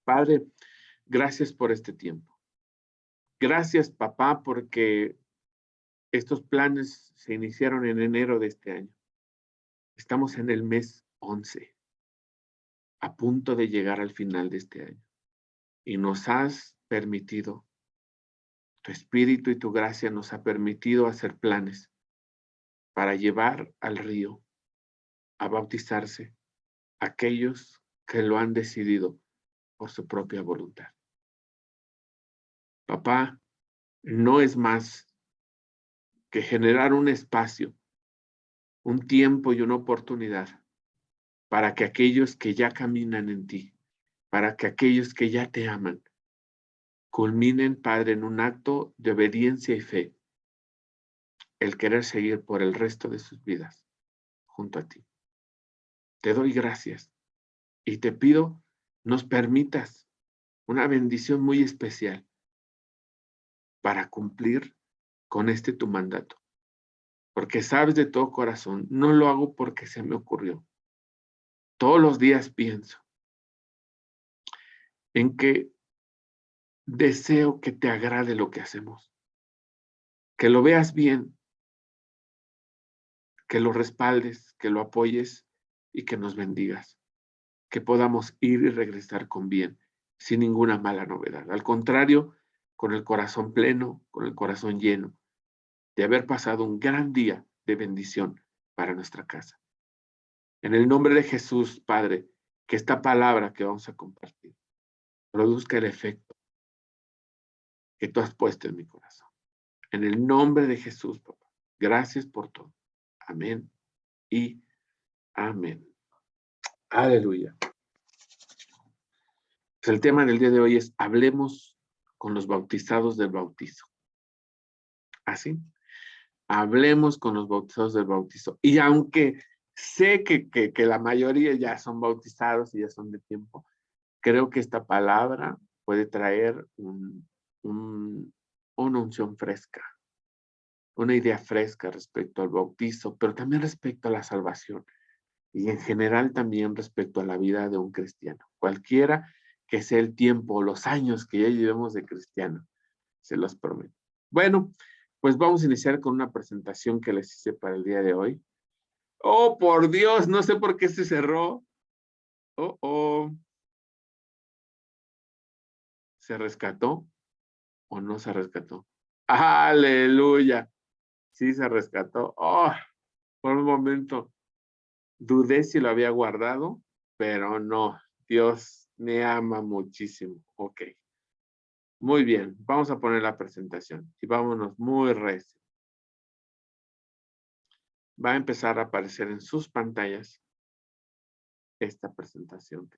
Padre, gracias por este tiempo. Gracias, papá, porque estos planes se iniciaron en enero de este año. Estamos en el mes 11, a punto de llegar al final de este año. Y nos has permitido, tu espíritu y tu gracia nos ha permitido hacer planes para llevar al río a bautizarse aquellos que lo han decidido por su propia voluntad. Papá, no es más que generar un espacio, un tiempo y una oportunidad para que aquellos que ya caminan en ti, para que aquellos que ya te aman, culminen, Padre, en un acto de obediencia y fe, el querer seguir por el resto de sus vidas junto a ti. Te doy gracias y te pido nos permitas una bendición muy especial para cumplir con este tu mandato, porque sabes de todo corazón, no lo hago porque se me ocurrió. Todos los días pienso en que deseo que te agrade lo que hacemos, que lo veas bien, que lo respaldes, que lo apoyes y que nos bendigas, que podamos ir y regresar con bien, sin ninguna mala novedad. Al contrario, con el corazón pleno, con el corazón lleno de haber pasado un gran día de bendición para nuestra casa. En el nombre de Jesús, Padre, que esta palabra que vamos a compartir produzca el efecto que tú has puesto en mi corazón. En el nombre de Jesús, papá. Gracias por todo. Amén y amén. Aleluya. Pues el tema del día de hoy es hablemos con los bautizados del bautizo. ¿Así? Hablemos con los bautizados del bautizo. Y aunque sé que la mayoría ya son bautizados y ya son de tiempo, creo que esta palabra puede traer una unción fresca, una idea fresca respecto al bautizo, pero también respecto a la salvación y en general también respecto a la vida de un cristiano. Cualquiera que sea el tiempo o los años que ya llevemos de cristiano, se los prometo. Bueno, pues vamos a iniciar con una presentación que les hice para el día de hoy. Oh, por Dios, no sé por qué se cerró. Oh. ¿Se rescató o no se rescató? Aleluya. Sí se rescató. Oh, por un momento dudé si lo había guardado, pero no. Dios me ama muchísimo. Ok. Muy bien. Vamos a poner la presentación y vámonos muy recio. Va a empezar a aparecer en sus pantallas esta presentación.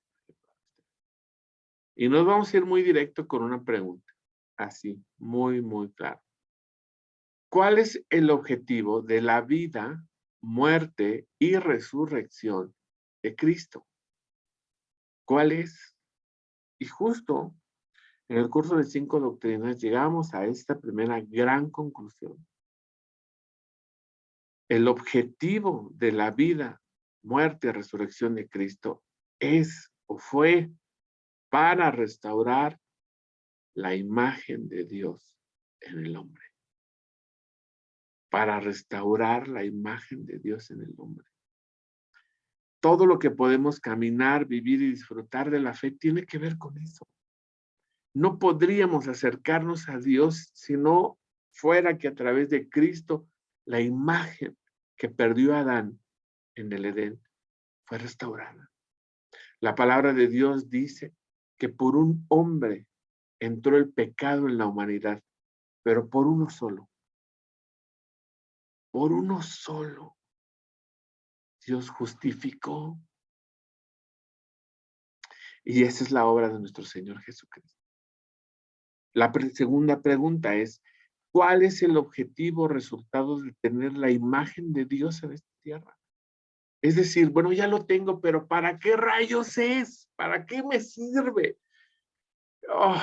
Y nos vamos a ir muy directo con una pregunta. Así, muy claro. ¿Cuál es el objetivo de la vida, muerte y resurrección de Cristo? ¿Cuál es? Y justo en el curso de 5 doctrinas llegamos a esta primera gran conclusión. El objetivo de la vida, muerte y resurrección de Cristo es o fue para restaurar la imagen de Dios en el hombre. Para restaurar la imagen de Dios en el hombre. Todo lo que podemos caminar, vivir y disfrutar de la fe tiene que ver con eso. No podríamos acercarnos a Dios si no fuera que a través de Cristo la imagen que perdió Adán en el Edén fue restaurada. La palabra de Dios dice que por un hombre entró el pecado en la humanidad, pero por uno solo. Por uno solo. Dios justificó. Y esa es la obra de nuestro Señor Jesucristo. La segunda pregunta es, ¿cuál es el objetivo resultado de tener la imagen de Dios en esta tierra? Es decir, bueno, ya lo tengo, pero ¿para qué rayos es? ¿Para qué me sirve? Oh,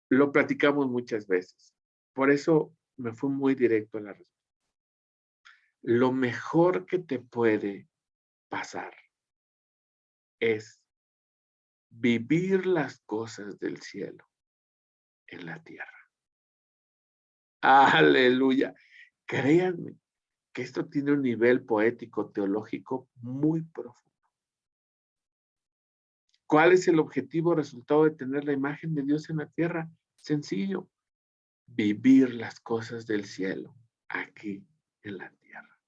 lo platicamos muchas veces. Por eso me fui muy directo a la respuesta. Lo mejor que te puede pasar es vivir las cosas del cielo en la tierra. Aleluya. Créanme que esto tiene un nivel poético, teológico muy profundo. ¿Cuál es el objetivo resultado de tener la imagen de Dios en la tierra? Sencillo, vivir las cosas del cielo aquí en la tierra.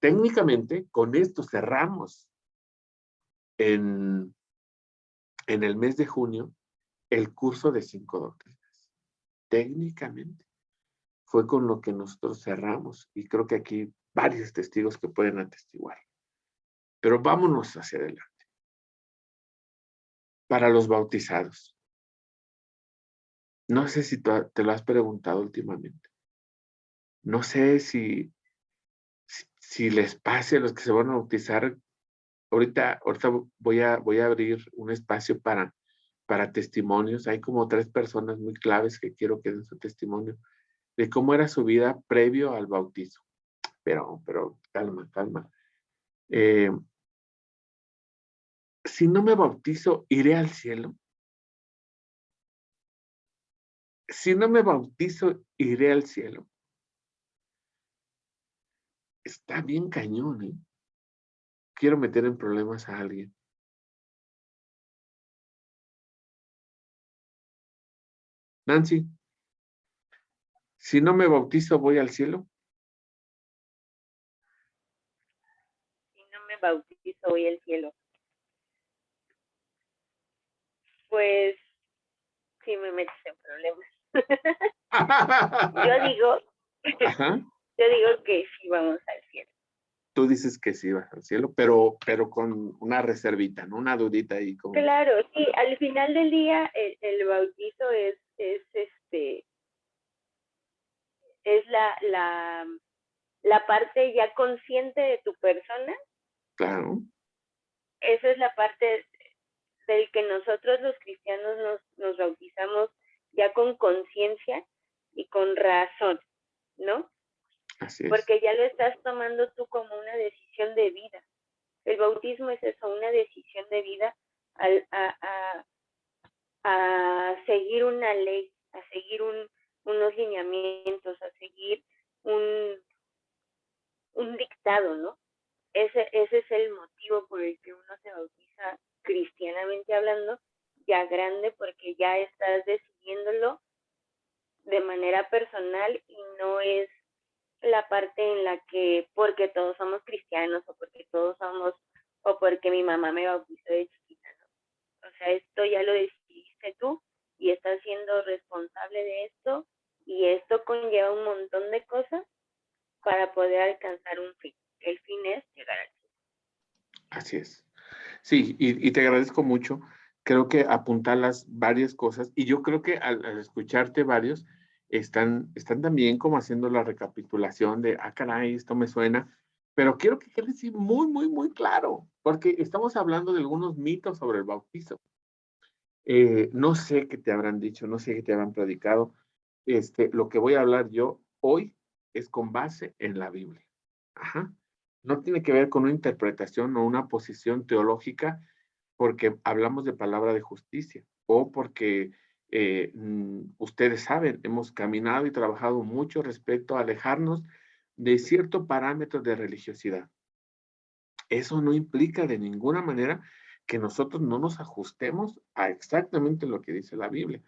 Técnicamente, con esto cerramos en el mes de junio el curso de 5 doctrinas. Técnicamente, fue con lo que nosotros cerramos y creo que aquí varios testigos que pueden atestiguar. Pero vámonos hacia adelante. Para los bautizados. No sé si te lo has preguntado últimamente. No sé si les pase a los que se van a bautizar. Ahorita voy a abrir un espacio para testimonios. Hay como 3 personas muy claves que quiero que den su testimonio de cómo era su vida previo al bautizo. Pero calma, calma. Si no me bautizo, ¿iré al cielo? Si no me bautizo, ¿iré al cielo? Está bien cañón, ¿eh? Quiero meter en problemas a alguien. Nancy, si no me bautizo, ¿voy al cielo? Si no me bautizo, voy al cielo. Pues sí me metes en problemas. Ajá. Yo digo que sí vamos al cielo. Tú dices que sí vas al cielo, pero con una reservita, ¿no? Una dudita ahí. Como... Claro, sí, al final del día el bautizo es la parte ya consciente de tu persona. Claro. Esa es la parte del que nosotros los cristianos nos bautizamos ya con conciencia y con razón, ¿no? Así es. Porque ya lo estás tomando tú como una decisión de vida. El bautismo es eso, una decisión de vida a seguir una ley, a seguir unos lineamientos, a seguir un dictado, ¿no? Ese es el motivo por el que uno se bautiza cristianamente hablando, ya grande, porque ya estás decidiéndolo de manera personal y no es la parte en la que porque todos somos cristianos o porque todos somos o porque mi mamá me bautizó de chiquita, ¿no? O sea, esto ya lo decidiste tú y estás siendo responsable de esto y esto conlleva un montón de cosas para poder alcanzar un fin. El fin es llegar al cielo. Así es. Sí, y te agradezco mucho. Creo que apuntalas varias cosas y yo creo que al escucharte varios están también como haciendo la recapitulación de, caray, esto me suena, pero quiero que quede así muy, muy, muy claro, porque estamos hablando de algunos mitos sobre el bautizo. No sé qué te habrán dicho, no sé qué te habrán predicado. Lo que voy a hablar yo hoy es con base en la Biblia. Ajá. No tiene que ver con una interpretación o una posición teológica porque hablamos de palabra de justicia o porque ustedes saben, hemos caminado y trabajado mucho respecto a alejarnos de cierto parámetro de religiosidad. Eso no implica de ninguna manera que nosotros no nos ajustemos a exactamente lo que dice la Biblia.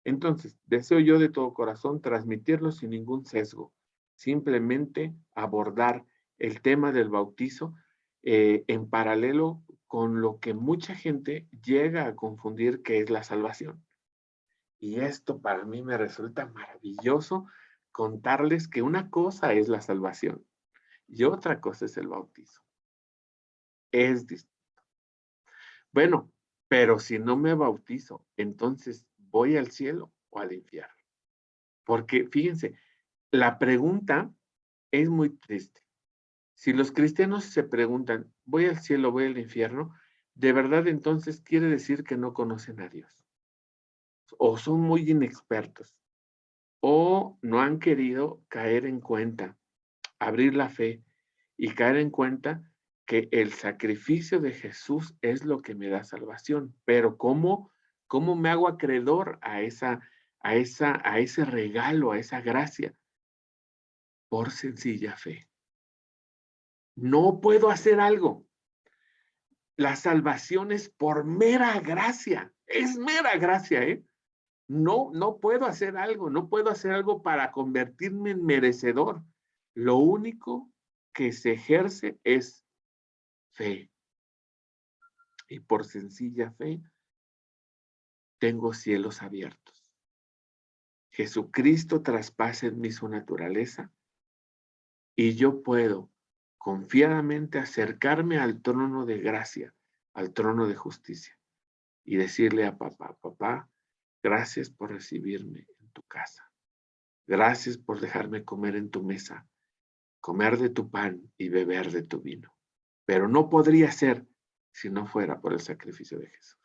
Entonces, deseo yo de todo corazón transmitirlo sin ningún sesgo, simplemente abordar el tema del bautizo en paralelo con lo que mucha gente llega a confundir que es la salvación. Y esto para mí me resulta maravilloso contarles que una cosa es la salvación y otra cosa es el bautizo. Es distinto. Bueno, pero si no me bautizo, entonces ¿voy al cielo o al infierno? Porque fíjense, la pregunta es muy triste. Si los cristianos se preguntan, ¿voy al cielo, voy al infierno? De verdad entonces quiere decir que no conocen a Dios. O son muy inexpertos. O no han querido caer en cuenta, abrir la fe y caer en cuenta que el sacrificio de Jesús es lo que me da salvación, pero ¿cómo me hago acreedor a ese regalo, a esa gracia? Por sencilla fe. No puedo hacer algo. La salvación es por mera gracia. Es mera gracia, ¿eh? No puedo hacer algo, no puedo hacer algo para convertirme en merecedor. Lo único que se ejerce es fe. Y por sencilla fe, tengo cielos abiertos. Jesucristo traspasa en mí su naturaleza y yo puedo confiadamente acercarme al trono de gracia, al trono de justicia y decirle a papá, papá, gracias por recibirme en tu casa. Gracias por dejarme comer en tu mesa, comer de tu pan y beber de tu vino. Pero no podría ser si no fuera por el sacrificio de Jesús.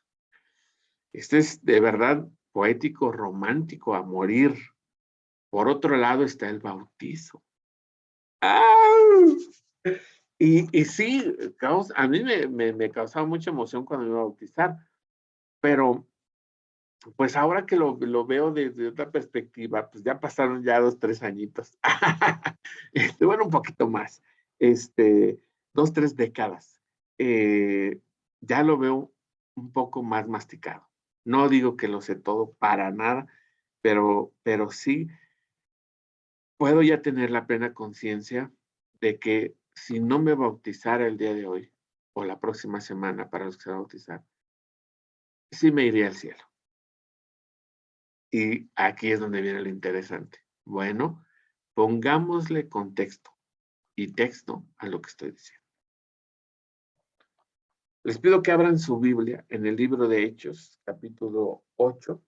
Este es de verdad poético, romántico a morir. Por otro lado está el bautizo. ¡Ah! Y sí, a mí me causaba mucha emoción cuando me iba a bautizar, pero pues ahora que lo veo desde otra perspectiva, pues ya pasaron ya 2, 3 añitos. Bueno, un poquito más, 2, 3 décadas. Ya lo veo un poco más masticado. No digo que lo sé todo para nada, pero sí puedo ya tener la plena conciencia de que si no me bautizara el día de hoy o la próxima semana para los que se van a bautizar, sí me iría al cielo. Y aquí es donde viene lo interesante. Bueno, pongámosle contexto y texto a lo que estoy diciendo. Les pido que abran su Biblia en el libro de Hechos, capítulo 8.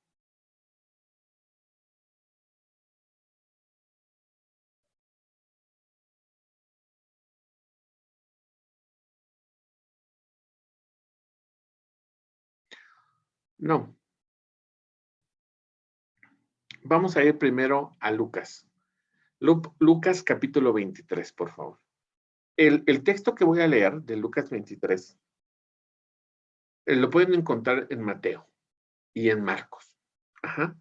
No, vamos a ir primero a Lucas. Lucas capítulo 23, por favor. El texto que voy a leer de Lucas 23 lo pueden encontrar en Mateo y en Marcos. Ajá.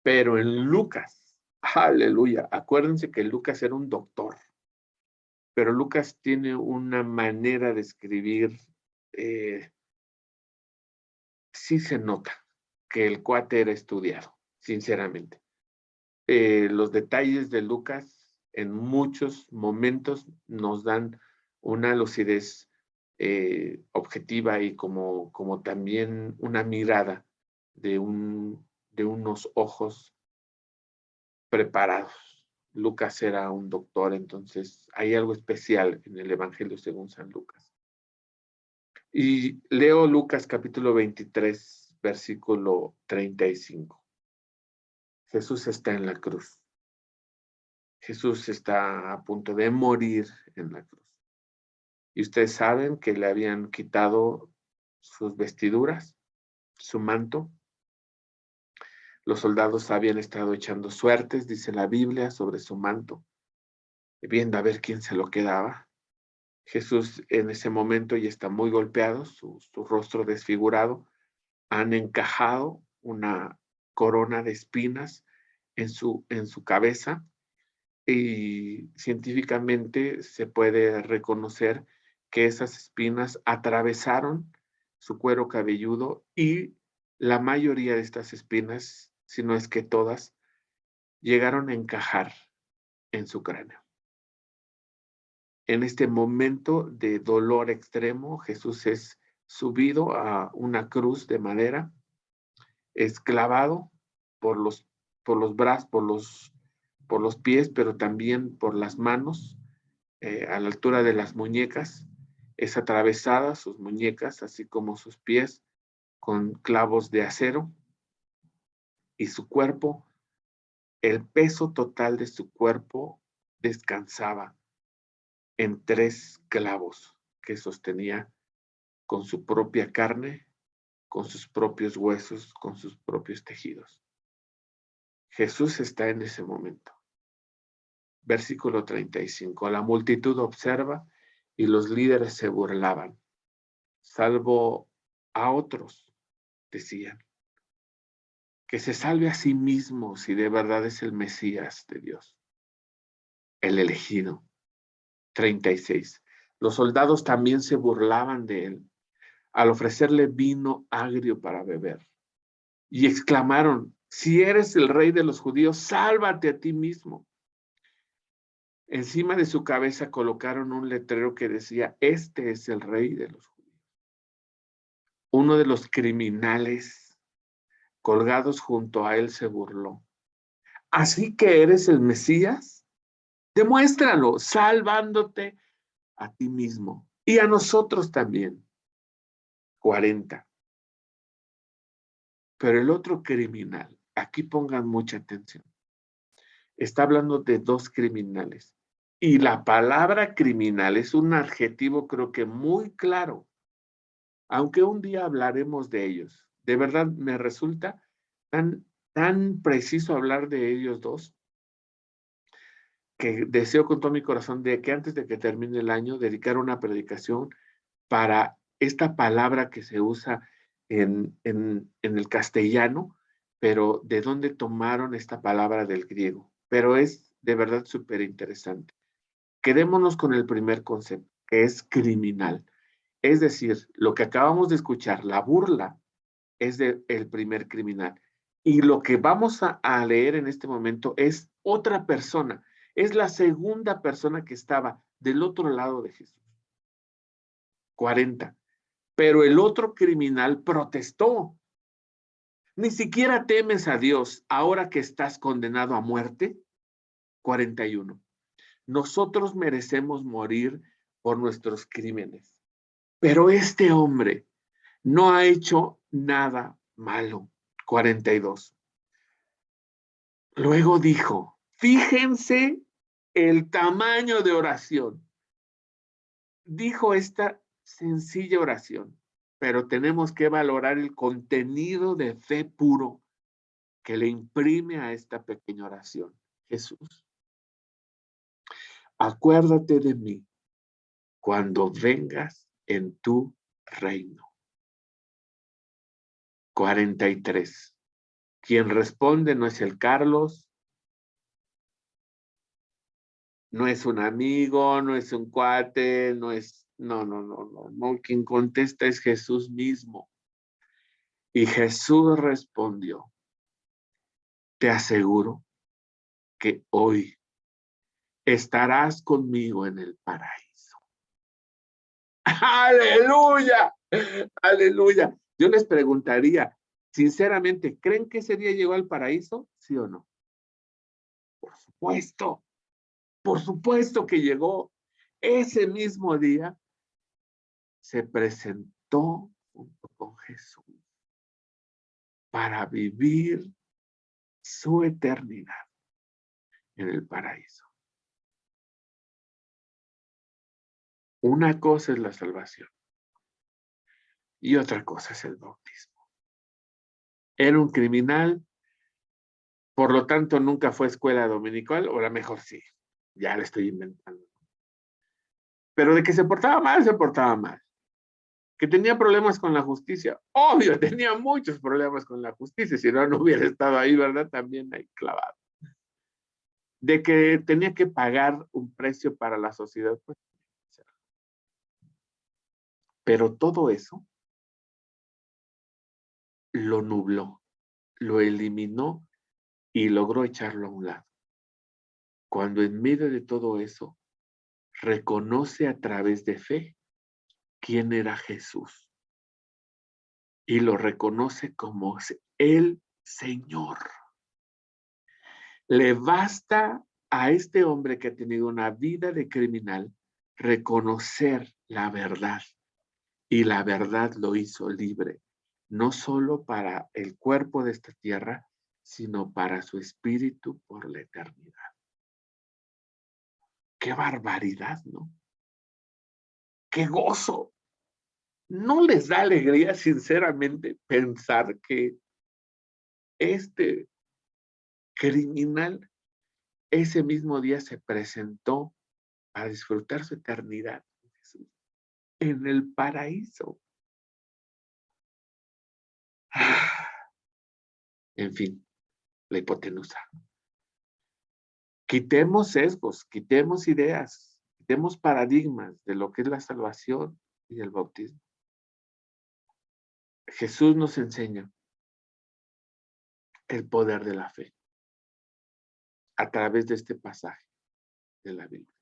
Pero en Lucas, aleluya, acuérdense que Lucas era un doctor, pero Lucas tiene una manera de escribir, sí se nota que el cuate era estudiado, sinceramente. Los detalles de Lucas en muchos momentos nos dan una lucidez objetiva y como también una mirada de unos ojos preparados. Lucas era un doctor, entonces hay algo especial en el Evangelio según San Lucas. Y leo Lucas capítulo 23, versículo 35. Jesús está en la cruz. Jesús está a punto de morir en la cruz. Y ustedes saben que le habían quitado sus vestiduras, su manto. Los soldados habían estado echando suertes, dice la Biblia, sobre su manto, viendo a ver quién se lo quedaba. Jesús en ese momento ya está muy golpeado, su rostro desfigurado. Han encajado una corona de espinas en su cabeza y científicamente se puede reconocer que esas espinas atravesaron su cuero cabelludo y la mayoría de estas espinas, si no es que todas, llegaron a encajar en su cráneo. En este momento de dolor extremo, Jesús es subido a una cruz de madera, es clavado por los brazos, por los pies, pero también por las manos, a la altura de las muñecas. Es atravesada sus muñecas, así como sus pies, con clavos de acero, y su cuerpo, el peso total de su cuerpo descansaba en 3 clavos que sostenía con su propia carne, con sus propios huesos, con sus propios tejidos. Jesús está en ese momento. Versículo 35. La multitud observa y los líderes se burlaban, salvo a otros, decían, que se salve a sí mismo si de verdad es el Mesías de Dios, el elegido. 36. Los soldados también se burlaban de él al ofrecerle vino agrio para beber y exclamaron: si eres el rey de los judíos, sálvate a ti mismo. Encima de su cabeza colocaron un letrero que decía: este es el rey de los judíos. Uno de los criminales colgados junto a él se burló: ¿así que eres el Mesías? Demuéstralo, salvándote a ti mismo y a nosotros también. 40. Pero el otro criminal, aquí pongan mucha atención, está hablando de dos criminales. Y la palabra criminal es un adjetivo, creo que muy claro, aunque un día hablaremos de ellos. De verdad me resulta tan preciso hablar de ellos dos, que deseo con todo mi corazón de que antes de que termine el año dedicar una predicación para esta palabra que se usa en el castellano, pero de dónde tomaron esta palabra del griego. Pero es de verdad súper interesante. Quedémonos con el primer concepto, que es criminal. Es decir, lo que acabamos de escuchar, la burla, es del primer criminal. Y lo que vamos a leer en este momento es otra persona. Es la segunda persona que estaba del otro lado de Jesús. 40. Pero el otro criminal protestó: ¿ni siquiera temes a Dios ahora que estás condenado a muerte? 41. Nosotros merecemos morir por nuestros crímenes, pero este hombre no ha hecho nada malo. 42. Luego dijo: fíjense el tamaño de oración. Dijo esta sencilla oración, pero tenemos que valorar el contenido de fe puro que le imprime a esta pequeña oración. Jesús, acuérdate de mí cuando vengas en tu reino. 43. Quien responde no es el Carlos, no es un amigo, no es un cuate, no es, no. Quien contesta es Jesús mismo. Y Jesús respondió: te aseguro que hoy estarás conmigo en el paraíso. ¡Aleluya! ¡Aleluya! Yo les preguntaría, sinceramente, ¿creen que ese día llegó al paraíso? ¿Sí o no? Por supuesto que llegó. Ese mismo día se presentó junto con Jesús para vivir su eternidad en el paraíso. Una cosa es la salvación y otra cosa es el bautismo. Era un criminal, por lo tanto nunca fue a escuela dominical, o a lo mejor sí, ya le estoy inventando. Pero de que se portaba mal, se portaba mal. Que tenía problemas con la justicia, obvio, tenía muchos problemas con la justicia, si no, no hubiera estado ahí, ¿verdad? También ahí clavado. De que tenía que pagar un precio para la sociedad, pues. Pero todo eso lo nubló, lo eliminó y logró echarlo a un lado. Cuando en medio de todo eso reconoce a través de fe quién era Jesús y lo reconoce como el Señor. Le basta a este hombre que ha tenido una vida de criminal reconocer la verdad, y la verdad lo hizo libre, no solo para el cuerpo de esta tierra, sino para su espíritu por la eternidad. ¡Qué barbaridad!, ¿no? ¡Qué gozo! ¿No les da alegría, sinceramente, pensar que este criminal ese mismo día se presentó a disfrutar su eternidad? Jesús en el paraíso. En fin, la hipotenusa. Quitemos sesgos, quitemos ideas, quitemos paradigmas de lo que es la salvación y el bautismo. Jesús nos enseña el poder de la fe a través de este pasaje de la Biblia.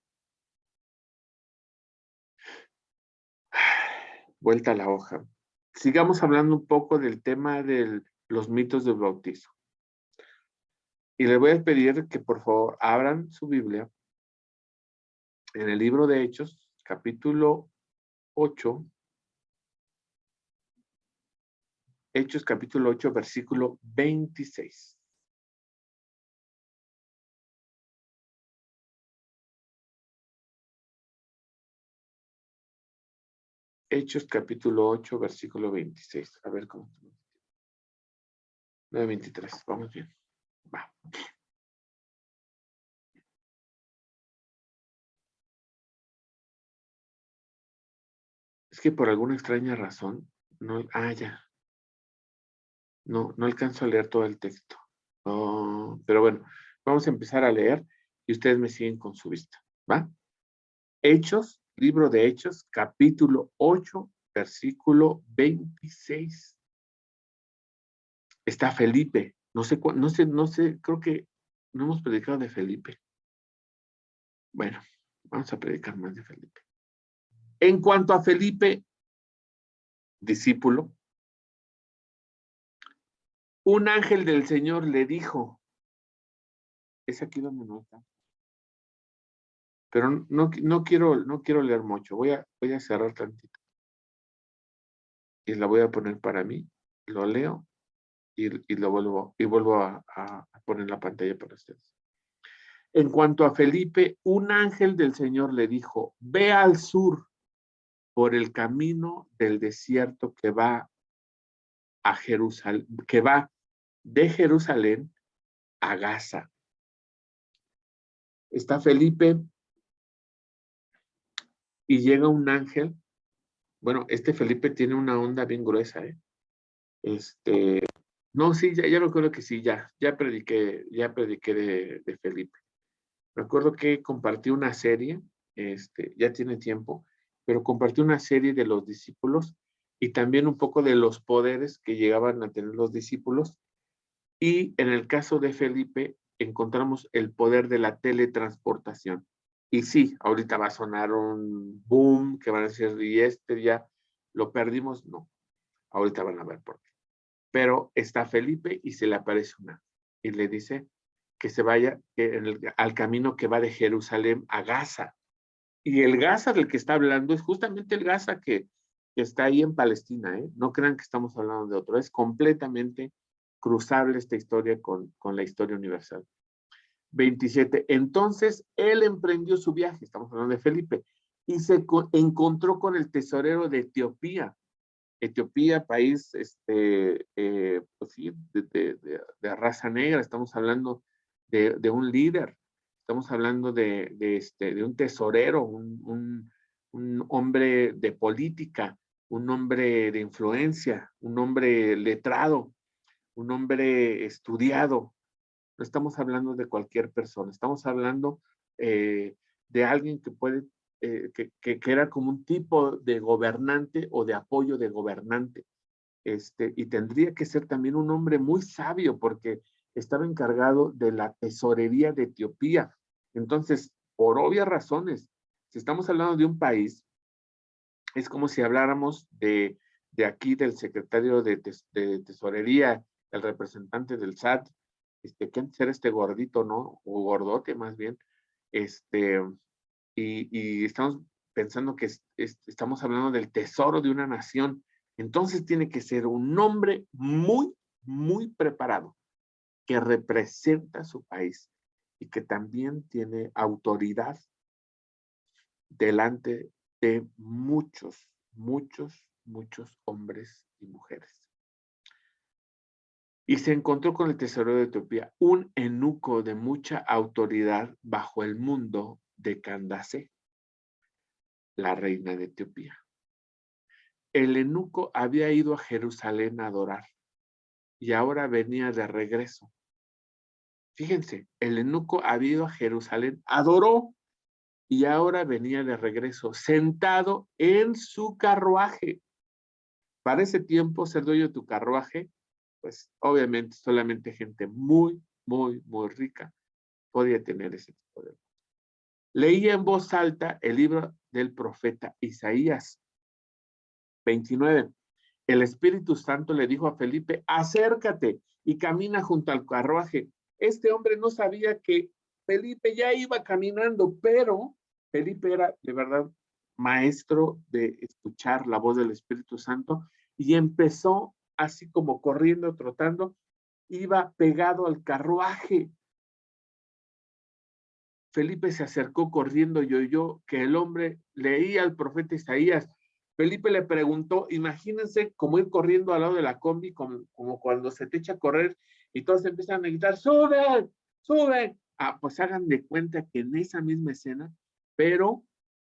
Vuelta a la hoja. Sigamos hablando un poco del tema de los mitos del bautizo. Y le voy a pedir que por favor abran su Biblia en el libro de Hechos, capítulo 8. Hechos capítulo 8, versículo 26. Hechos capítulo 8, versículo 26. A ver cómo. 9:23. Vamos bien. Va. Es que por alguna extraña razón, no, ya. No alcanzo a leer todo el texto. Oh, pero bueno, vamos a empezar a leer y ustedes me siguen con su vista. ¿Va? Hechos, libro de Hechos, capítulo 8, versículo 26. Está Felipe. No sé, creo que no hemos predicado de Felipe. Bueno, vamos a predicar más de Felipe. En cuanto a Felipe, discípulo, un ángel del Señor le dijo, es aquí donde no está, pero no quiero leer mucho, voy a cerrar tantito y la voy a poner para mí, lo leo y vuelvo a poner la pantalla para ustedes. En cuanto a Felipe, un ángel del Señor le dijo, ve al sur por el camino del desierto que va a Jerusalén, que va de Jerusalén a Gaza. Está Felipe y llega un ángel. Bueno, este Felipe tiene una onda bien gruesa, ¿eh? No, sí, ya recuerdo que sí, ya prediqué de Felipe. Recuerdo que compartí una serie, ya tiene tiempo, pero compartí una serie de los discípulos y también un poco de los poderes que llegaban a tener los discípulos. Y en el caso de Felipe, encontramos el poder de la teletransportación. Y sí, ahorita va a sonar un boom que van a decir, y ya lo perdimos. No, ahorita van a ver por qué. Pero está Felipe y se le aparece una y le dice que se vaya al camino que va de Jerusalén a Gaza. Y el Gaza del que está hablando es justamente el Gaza que está ahí en Palestina, ¿eh? No crean que estamos hablando de otro, es completamente cruzable esta historia con la historia universal. 27. Entonces él emprendió su viaje, estamos hablando de Felipe, y se encontró con el tesorero de Etiopía. Etiopía, país pues sí, de raza negra, estamos hablando de un líder, estamos hablando de un tesorero, un hombre de política, un hombre de influencia, un hombre letrado, un hombre estudiado. No estamos hablando de cualquier persona, estamos hablando de alguien que puede, que era como un tipo de gobernante o de apoyo de gobernante. Y tendría que ser también un hombre muy sabio porque estaba encargado de la tesorería de Etiopía. Entonces, por obvias razones, si estamos hablando de un país, es como si habláramos de aquí del secretario de tesorería, el representante del SAT, que antes era gordito, ¿no? O gordote más bien, y estamos pensando que estamos hablando del tesoro de una nación. Entonces tiene que ser un hombre muy, muy preparado, que representa a su país y que también tiene autoridad delante de muchos, muchos, muchos hombres y mujeres. Y se encontró con el tesorero de Etiopía, un eunuco de mucha autoridad bajo el mundo de Candace, la reina de Etiopía. El eunuco había ido a Jerusalén a adorar y ahora venía de regreso. Fíjense, el eunuco había ido a Jerusalén, adoró y ahora venía de regreso, sentado en su carruaje. Para ese tiempo, ser dueño de tu carruaje, pues obviamente solamente gente muy, muy, muy rica podía tener ese tipo de... Leía en voz alta el libro del profeta Isaías 29. El Espíritu Santo le dijo a Felipe, acércate y camina junto al carruaje. Este hombre no sabía que Felipe ya iba caminando, pero Felipe era de verdad maestro de escuchar la voz del Espíritu Santo y empezó así como corriendo, trotando, iba pegado al carruaje. Felipe se acercó corriendo y oyó que el hombre leía al profeta Isaías. Felipe le preguntó, imagínense cómo ir corriendo al lado de la combi, como cuando se te echa a correr y todos empiezan a gritar, ¡suben! ¡Suben! Ah, pues hagan de cuenta que en esa misma escena, pero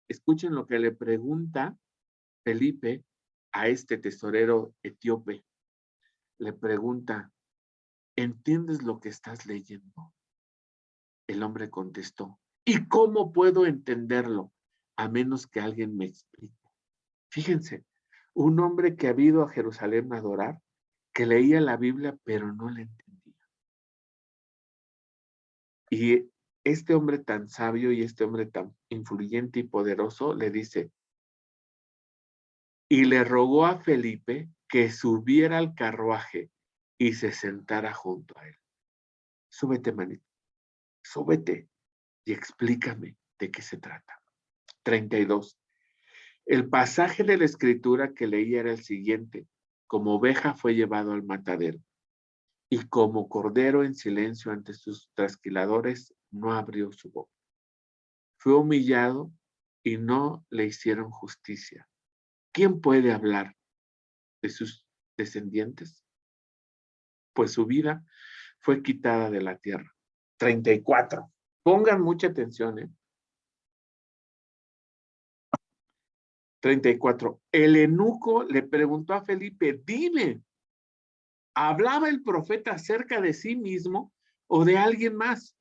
escuchen lo que le pregunta Felipe a este tesorero etíope. Le pregunta, ¿entiendes lo que estás leyendo? El hombre contestó, ¿y cómo puedo entenderlo? A menos que alguien me explique. Fíjense, un hombre que había ido a Jerusalén a adorar, que leía la Biblia, pero no la entendía. Y este hombre tan sabio y este hombre tan influyente y poderoso le dice, y le rogó a Felipe que subiera al carruaje y se sentara junto a él. Súbete, manito, súbete y explícame de qué se trata. 32. El pasaje de la escritura que leía era el siguiente: como oveja fue llevado al matadero, y como cordero en silencio ante sus trasquiladores, no abrió su boca. Fue humillado y no le hicieron justicia. ¿Quién puede hablar de sus descendientes? Pues su vida fue quitada de la tierra. 34. Pongan mucha atención, ¿eh? 34. El eunuco le preguntó a Felipe, dime, ¿hablaba el profeta acerca de sí mismo o de alguien más?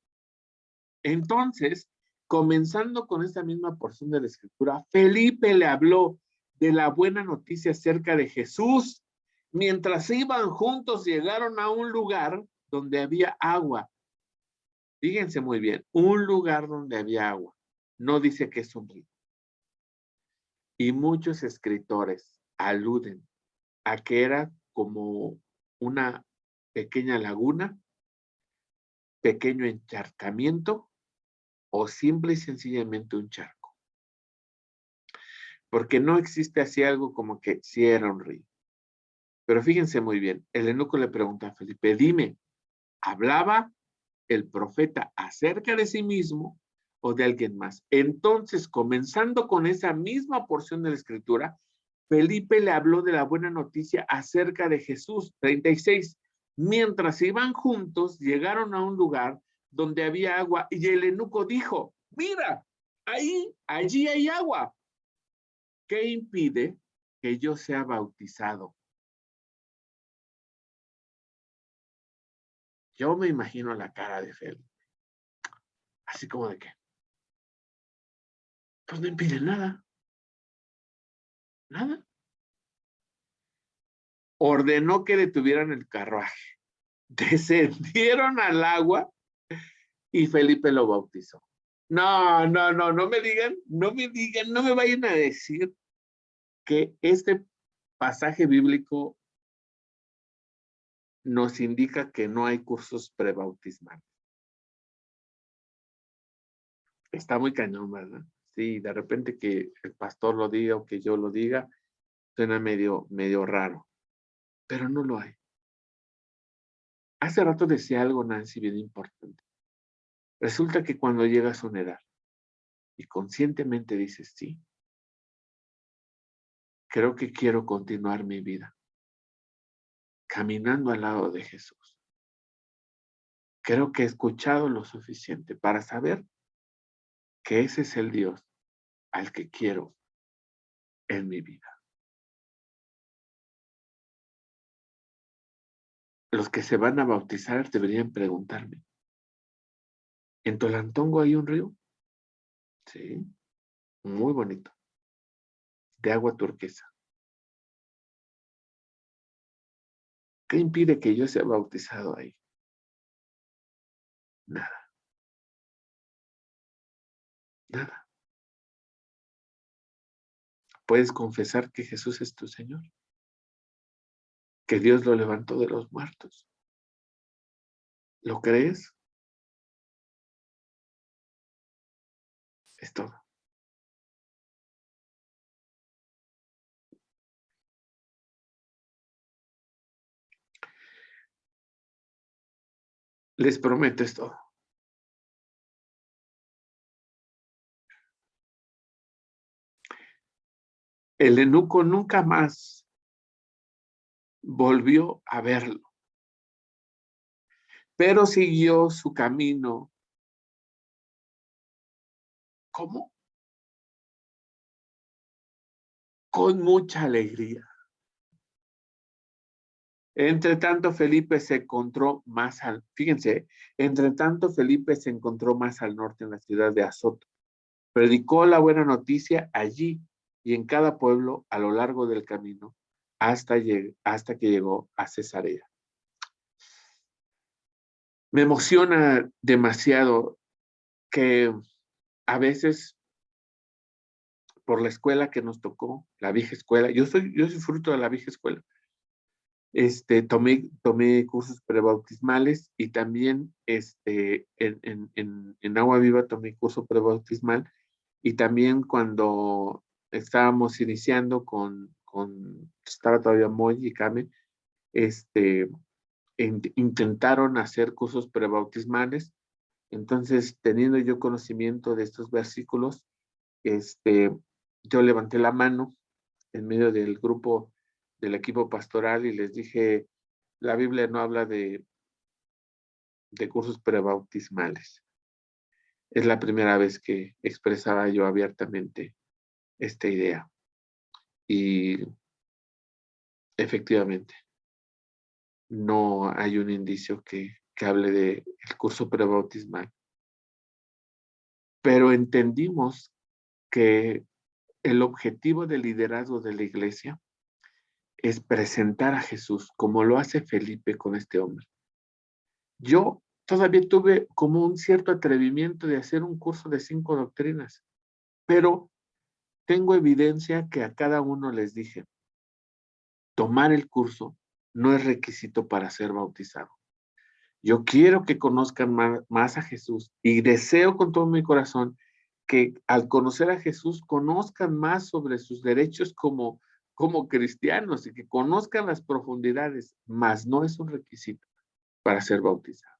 Entonces, comenzando con esta misma porción de la escritura, Felipe le habló de la buena noticia acerca de Jesús. Mientras iban juntos, llegaron a un lugar donde había agua. Fíjense muy bien, un lugar donde había agua. No dice que es un río. Y muchos escritores aluden a que era como una pequeña laguna, pequeño encharcamiento o simple y sencillamente un charco. Porque no existe así algo como que sí era un río. Pero fíjense muy bien, el eunuco le pregunta a Felipe, dime, ¿hablaba el profeta acerca de sí mismo o de alguien más? Entonces, comenzando con esa misma porción de la escritura, Felipe le habló de la buena noticia acerca de Jesús. 36. Mientras iban juntos, llegaron a un lugar donde había agua y el eunuco dijo, mira, allí hay agua. ¿Qué impide que yo sea bautizado? Yo me imagino la cara de Felipe, así como de que, pues no impide nada, nada. Ordenó que detuvieran el carruaje, descendieron al agua y Felipe lo bautizó. No, no, no, no me digan, no me vayan a decir que este pasaje bíblico nos indica que no hay cursos prebautismales. Está muy cañón, ¿verdad? Sí, de repente que el pastor lo diga o que yo lo diga, suena medio raro, pero no lo hay. Hace rato decía algo, Nancy, bien importante. Resulta que cuando llegas a una edad y conscientemente dices, sí, creo que quiero continuar mi vida caminando al lado de Jesús. Creo que he escuchado lo suficiente para saber que ese es el Dios al que quiero en mi vida. Los que se van a bautizar deberían preguntarme, ¿en Tolantongo hay un río? Sí, muy bonito, de agua turquesa. ¿Qué impide que yo sea bautizado ahí? Nada, nada. Puedes confesar que Jesús es tu Señor, que Dios lo levantó de los muertos. ¿Lo crees? Es todo. Les prometo es todo. El eunuco nunca más volvió a verlo, pero siguió su camino. ¿Cómo? Con mucha alegría. Entre tanto, Felipe se encontró más al, fíjense, entre tanto, Felipe se encontró más al norte en la ciudad de Azoto. Predicó la buena noticia allí y en cada pueblo a lo largo del camino hasta que llegó a Cesarea. Me emociona demasiado que a veces por la escuela que nos tocó, la vieja escuela, yo soy fruto de la vieja escuela. Tomé cursos prebautismales y también en Agua Viva tomé curso prebautismal y también cuando estábamos iniciando estaba todavía Moy y Kame, intentaron hacer cursos prebautismales. Entonces, teniendo yo conocimiento de estos versículos, yo levanté la mano en medio del grupo del equipo pastoral y les dije, la Biblia no habla de cursos prebautismales. Es la primera vez que expresaba yo abiertamente esta idea. Y efectivamente, no hay un indicio que hable del curso prebautismal. Pero entendimos que el objetivo del liderazgo de la iglesia es presentar a Jesús como lo hace Felipe con este hombre. Yo todavía tuve como un cierto atrevimiento de hacer un curso de 5 doctrinas, pero tengo evidencia que a cada uno les dije, tomar el curso no es requisito para ser bautizado. Yo quiero que conozcan más a Jesús y deseo con todo mi corazón que al conocer a Jesús conozcan más sobre sus derechos como cristianos y que conozcan las profundidades, mas no es un requisito para ser bautizado.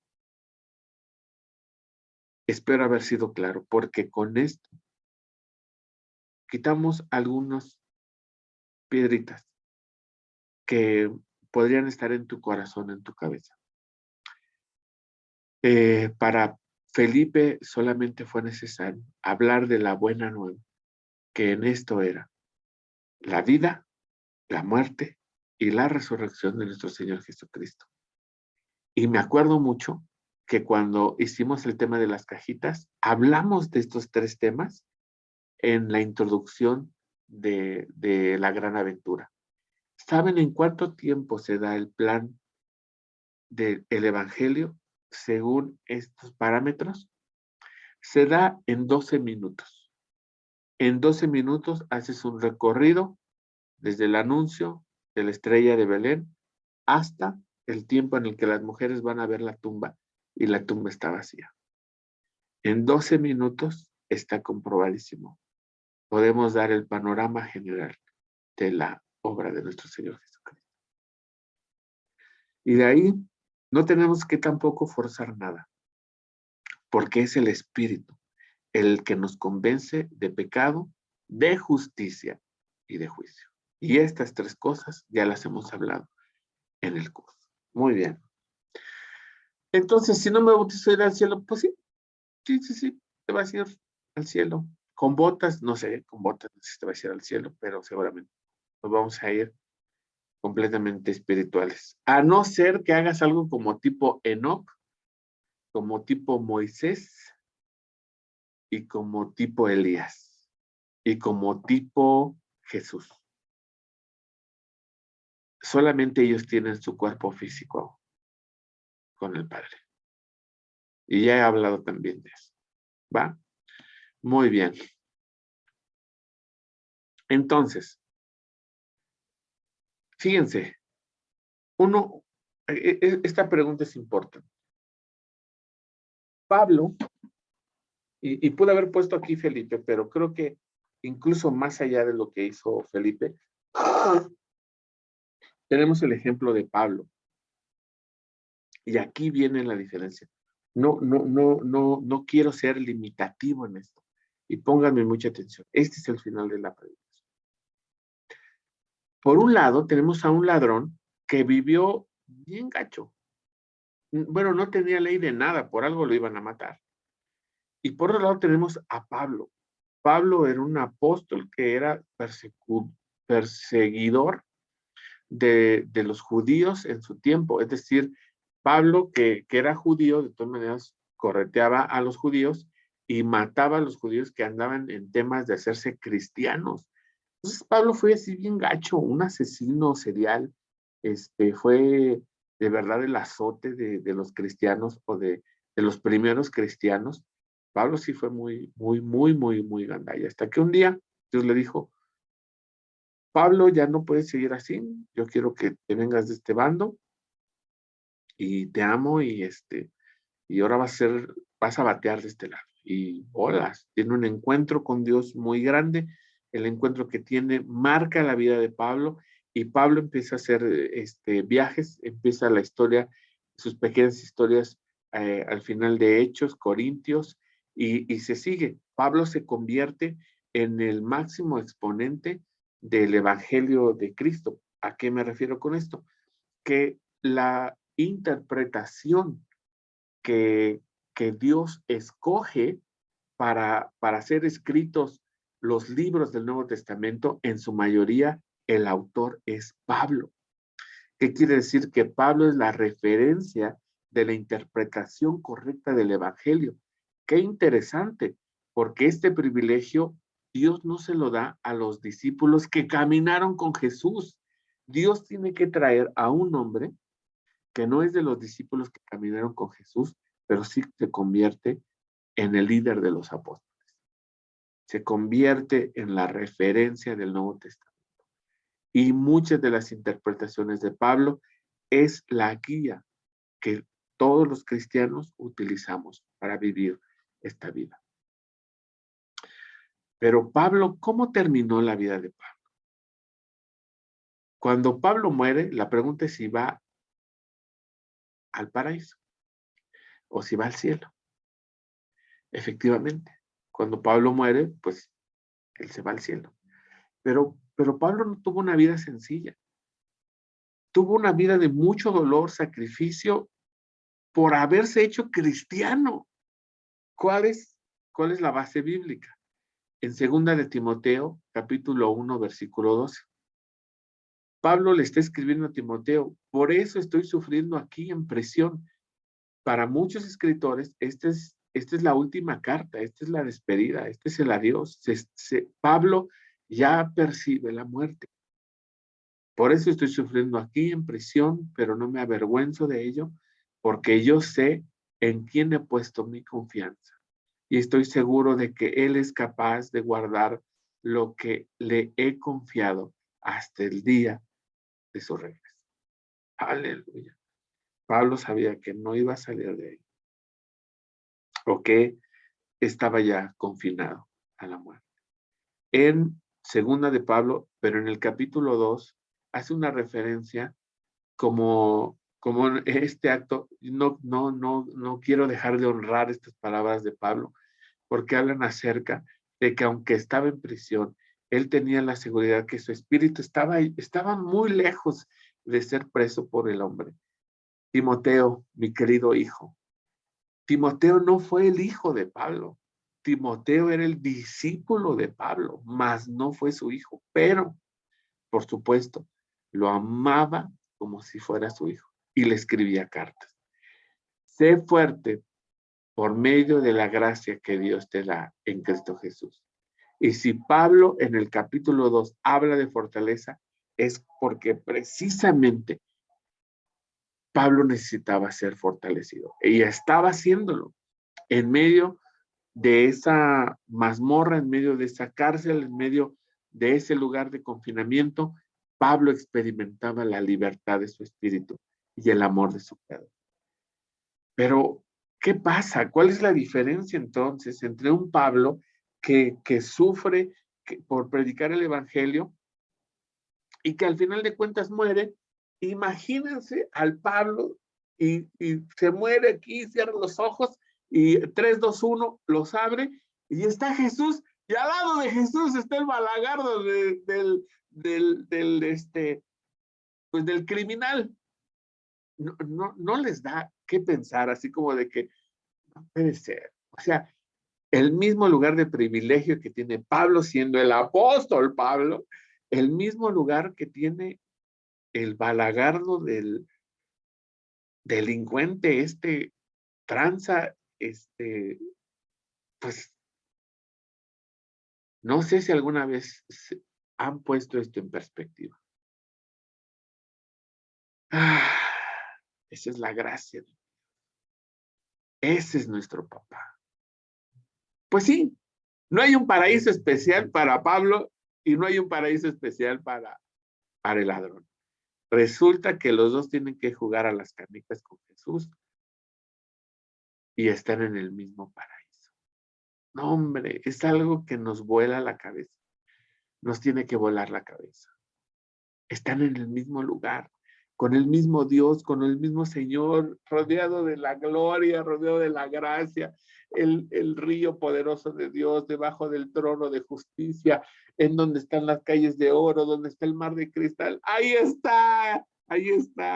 Espero haber sido claro, porque con esto quitamos algunas piedritas que podrían estar en tu corazón, en tu cabeza. Para Felipe solamente fue necesario hablar de la buena nueva, que en esto era la vida, la muerte y la resurrección de nuestro Señor Jesucristo. Y me acuerdo mucho que cuando hicimos el tema de las cajitas, hablamos de estos 3 temas en la introducción de la gran aventura. ¿Saben en cuánto tiempo se da el plan del Evangelio según estos parámetros? Se da en 12 minutos. En 12 minutos haces un recorrido desde el anuncio de la estrella de Belén hasta el tiempo en el que las mujeres van a ver la tumba y la tumba está vacía. En 12 minutos está comprobadísimo. Podemos dar el panorama general de la obra de nuestro Señor Jesucristo. Y de ahí no tenemos que tampoco forzar nada, porque es el Espíritu el que nos convence de pecado, de justicia y de juicio. Y estas 3 cosas ya las hemos hablado en el curso. Muy bien. Entonces, si no me bautizo, ¿iré al cielo? Pues sí, te vas a ir al cielo. con botas, no sé, con botas no sé si te vas a ir al cielo, pero seguramente nos vamos a ir completamente espirituales. A no ser que hagas algo como tipo Enoch, como tipo Moisés y como tipo Elías y como tipo Jesús. Solamente ellos tienen su cuerpo físico con el Padre. Y ya he hablado también de eso. ¿Va? Muy bien. Entonces, fíjense, esta pregunta es importante. Pablo, y pude haber puesto aquí Felipe, pero creo que incluso más allá de lo que hizo Felipe, tenemos el ejemplo de Pablo. Y aquí viene la diferencia. No quiero ser limitativo en esto. Y pónganme mucha atención. Este es el final de la predicación. Por un lado, tenemos a un ladrón que vivió bien gacho. Bueno, no tenía ley de nada, por algo lo iban a matar. Y por otro lado tenemos a Pablo. Pablo era un apóstol que era perseguidor de los judíos en su tiempo. Es decir, Pablo, que era judío, de todas maneras correteaba a los judíos y mataba a los judíos que andaban en temas de hacerse cristianos. Entonces Pablo fue así bien gacho, un asesino serial, fue de verdad el azote de los cristianos o de los primeros cristianos. Pablo sí fue muy gandalla. Hasta que un día Dios le dijo, Pablo, ya no puedes seguir así, yo quiero que te vengas de este bando y te amo y ahora vas a batear de este lado. Y hola, tiene un encuentro con Dios muy grande. El encuentro que tiene marca la vida de Pablo y Pablo empieza a hacer viajes, empieza la historia, sus pequeñas historias al final de Hechos, Corintios, y se sigue. Pablo se convierte en el máximo exponente del Evangelio de Cristo. ¿A qué me refiero con esto? Que la interpretación que, que Dios escoge para ser escritos los libros del Nuevo Testamento, en su mayoría el autor es Pablo. ¿Qué quiere decir? Que Pablo es la referencia de la interpretación correcta del Evangelio. Qué interesante, porque este privilegio Dios no se lo da a los discípulos que caminaron con Jesús. Dios tiene que traer a un hombre que no es de los discípulos que caminaron con Jesús, pero sí se convierte en el líder de los apóstoles. Se convierte en la referencia del Nuevo Testamento. Y muchas de las interpretaciones de Pablo es la guía que todos los cristianos utilizamos para vivir esta vida. Pero Pablo, ¿cómo terminó la vida de Pablo? Cuando Pablo muere, la pregunta es si va al paraíso o si va al cielo. Efectivamente, cuando Pablo muere, pues él se va al cielo. Pero Pablo no tuvo una vida sencilla. Tuvo una vida de mucho dolor, sacrificio, por haberse hecho cristiano. ¿Cuál es la base bíblica? En 2 de Timoteo, capítulo 1, versículo 12. Pablo le está escribiendo a Timoteo, por eso estoy sufriendo aquí en prisión. Para muchos escritores, esta es la última carta, esta es la despedida, este es el adiós. Pablo ya percibe la muerte. Por eso estoy sufriendo aquí en prisión, pero no me avergüenzo de ello, porque yo sé en quién he puesto mi confianza. Y estoy seguro de que Él es capaz de guardar lo que le he confiado hasta el día de su regreso. Aleluya. Pablo sabía que no iba a salir de ahí, o que estaba ya confinado a la muerte. En 2 de Pablo, pero en el capítulo 2, hace una referencia como este acto. No quiero dejar de honrar estas palabras de Pablo, porque hablan acerca de que aunque estaba en prisión, él tenía la seguridad que su espíritu estaba muy lejos de ser preso por el hombre. Timoteo, mi querido hijo, Timoteo no fue el hijo de Pablo. Timoteo era el discípulo de Pablo, mas no fue su hijo, pero, por supuesto, lo amaba como si fuera su hijo y le escribía cartas. Sé fuerte por medio de la gracia que Dios te da en Cristo Jesús. Y si Pablo en el capítulo 2 habla de fortaleza, es porque precisamente Pablo necesitaba ser fortalecido y estaba haciéndolo en medio de esa mazmorra, en medio de esa cárcel, en medio de ese lugar de confinamiento. Pablo experimentaba la libertad de su espíritu y el amor de su Creador. Pero, ¿qué pasa? ¿Cuál es la diferencia entonces entre un Pablo que sufre por predicar el evangelio y que al final de cuentas muere? Imagínense al Pablo y se muere aquí, cierra los ojos y 3, 2, 1 los abre y está Jesús y al lado de Jesús está el balagardo pues del criminal. No les da qué pensar, así como de que no puede ser. O sea, el mismo lugar de privilegio que tiene Pablo siendo el apóstol Pablo, el mismo lugar que tiene el balagardo del delincuente, tranza, pues no sé si alguna vez han puesto esto en perspectiva. Ah, esa es la gracia. Ese es nuestro papá. Pues sí, no hay un paraíso especial para Pablo y no hay un paraíso especial para el ladrón. Resulta que los dos tienen que jugar a las canicas con Jesús y están en el mismo paraíso. No, hombre, es algo que nos vuela la cabeza. Nos tiene que volar la cabeza. Están en el mismo lugar, con el mismo Dios, con el mismo Señor, rodeado de la gloria, rodeado de la gracia, el río poderoso de Dios, debajo del trono de justicia, en donde están las calles de oro, donde está el mar de cristal. Ahí está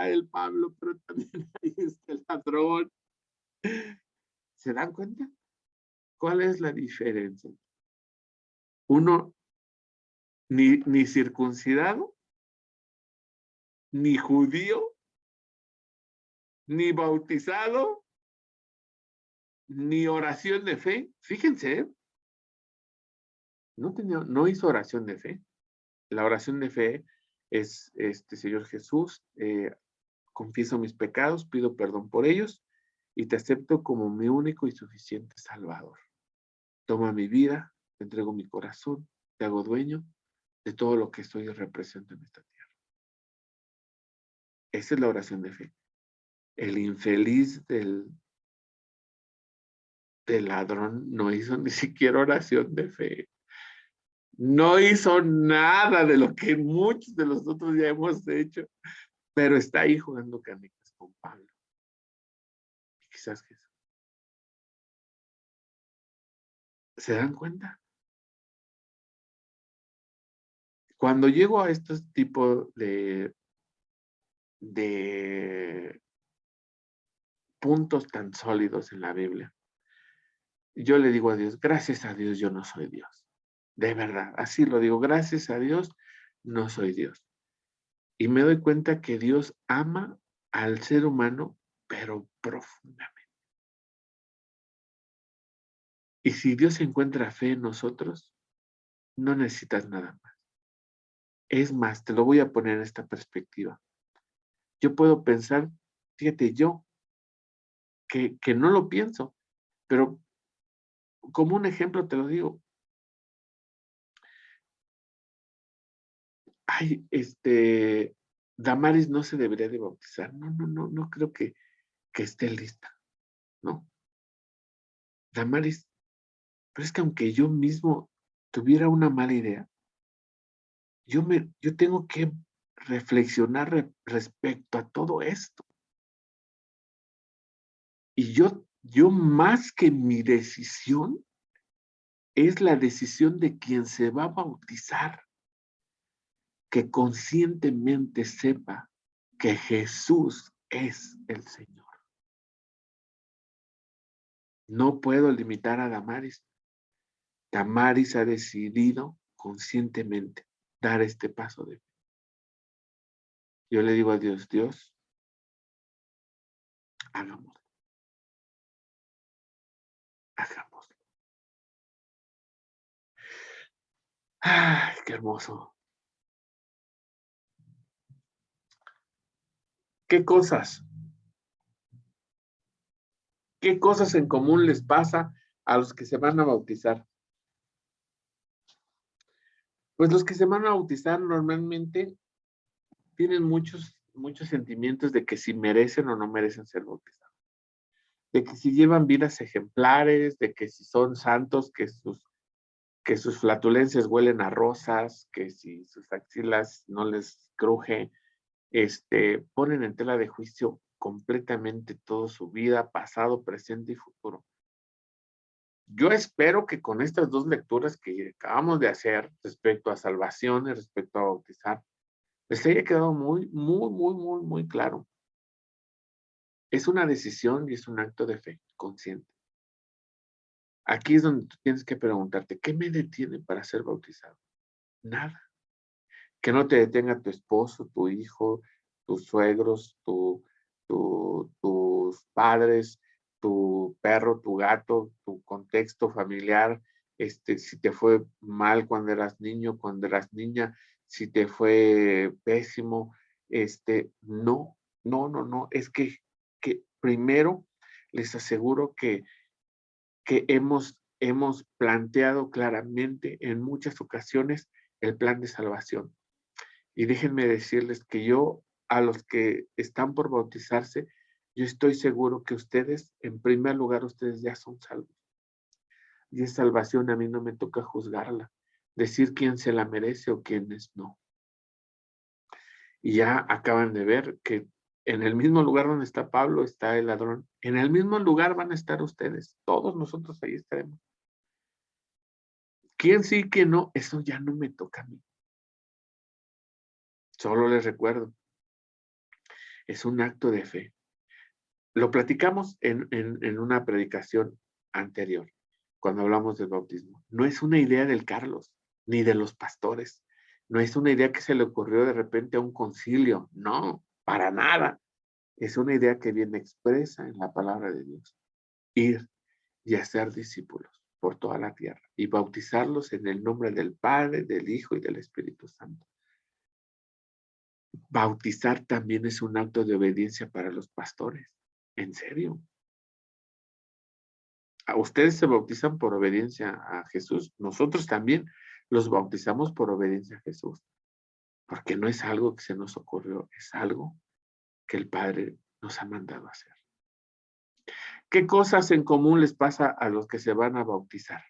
el Pablo, pero también ahí está el ladrón. ¿Se dan cuenta? ¿Cuál es la diferencia? Uno ni circuncidado, ni judío, ni bautizado, ni oración de fe. Fíjense, no hizo oración de fe. La oración de fe es, Señor Jesús, confieso mis pecados, pido perdón por ellos y te acepto como mi único y suficiente Salvador. Toma mi vida, te entrego mi corazón, te hago dueño de todo lo que soy y represento en esta tierra. Esa es la oración de fe. El infeliz del ladrón no hizo ni siquiera oración de fe. No hizo nada de lo que muchos de nosotros ya hemos hecho, pero está ahí jugando canicas con Pablo. Y quizás Jesús. ¿Se dan cuenta? Cuando llego a estos tipos de puntos tan sólidos en la Biblia, yo le digo a Dios, gracias a Dios yo no soy Dios. De verdad, así lo digo, gracias a Dios no soy Dios. Y me doy cuenta que Dios ama al ser humano, pero profundamente. Y si Dios encuentra fe en nosotros, no necesitas nada más. Es más, te lo voy a poner en esta perspectiva. Yo puedo pensar, fíjate, yo, que no lo pienso, pero como un ejemplo te lo digo. Ay, Damaris no se debería de bautizar. No creo que esté lista, ¿no? Damaris, pero es que aunque yo mismo tuviera una mala idea, yo tengo que reflexionar respecto a todo esto. Y yo más que mi decisión, es la decisión de quien se va a bautizar, que conscientemente sepa que Jesús es el Señor. No puedo limitar a Damaris, Damaris ha decidido conscientemente dar este paso de fe. Yo le digo a Dios, Dios, hagámoslo, hagámoslo. ¡Ay, qué hermoso! ¿Qué cosas? ¿Qué cosas en común les pasa a los que se van a bautizar? Pues los que se van a bautizar normalmente tienen muchos sentimientos de que si merecen o no merecen ser bautizados, de que si llevan vidas ejemplares, de que si son santos, que sus flatulencias huelen a rosas, que si sus axilas no les cruje, ponen en tela de juicio completamente toda su vida, pasado, presente y futuro. Yo espero que con estas dos lecturas que acabamos de hacer respecto a salvación y respecto a bautizar, les haya quedado muy claro. Es una decisión y es un acto de fe consciente. Aquí es donde tú tienes que preguntarte, ¿qué me detiene para ser bautizado? Nada. Que no te detenga tu esposo, tu hijo, tus suegros, tus padres, tu perro, tu gato, tu contexto familiar, si te fue mal cuando eras niño, cuando eras niña, si te fue pésimo, no, es que primero les aseguro que hemos planteado claramente en muchas ocasiones el plan de salvación. Y déjenme decirles que yo, a los que están por bautizarse, yo estoy seguro que ustedes, en primer lugar, ustedes ya son salvos. Y esa salvación a mí no me toca juzgarla, decir quién se la merece o quiénes no. Y ya acaban de ver que en el mismo lugar donde está Pablo está el ladrón. En el mismo lugar van a estar ustedes. Todos nosotros ahí estaremos. ¿Quién sí, quién no? Eso ya no me toca a mí. Solo les recuerdo, es un acto de fe. Lo platicamos en una predicación anterior, cuando hablamos del bautismo. No es una idea del Carlos, ni de los pastores. No es una idea que se le ocurrió de repente a un concilio. No, para nada. Es una idea que viene expresa en la palabra de Dios. Ir y hacer discípulos por toda la tierra y bautizarlos en el nombre del Padre, del Hijo y del Espíritu Santo. Bautizar también es un acto de obediencia para los pastores. En serio. A ustedes se bautizan por obediencia a Jesús. Nosotros también los bautizamos por obediencia a Jesús. Porque no es algo que se nos ocurrió, es algo que el Padre nos ha mandado a hacer. ¿Qué cosas en común les pasa a los que se van a bautizar?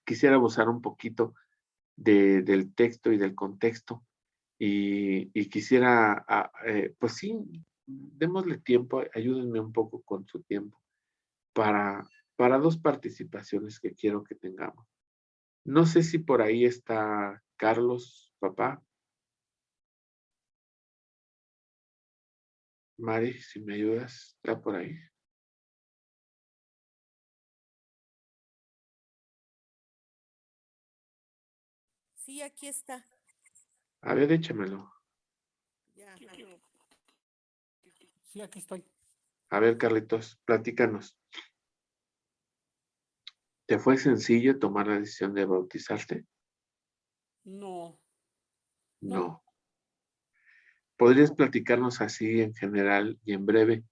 Quisiera abusar un poquito del texto y del contexto y quisiera, pues sí, démosle tiempo, ayúdenme un poco con su tiempo para dos participaciones que quiero que tengamos. No sé si por ahí está Carlos, papá. Mari, si me ayudas, está por ahí. Sí, aquí está. A ver, échamelo. Ya. Sí, aquí estoy. A ver, Carlitos, platícanos. ¿Te fue sencillo tomar la decisión de bautizarte? No. No. ¿Podrías platicarnos así en general y en breve?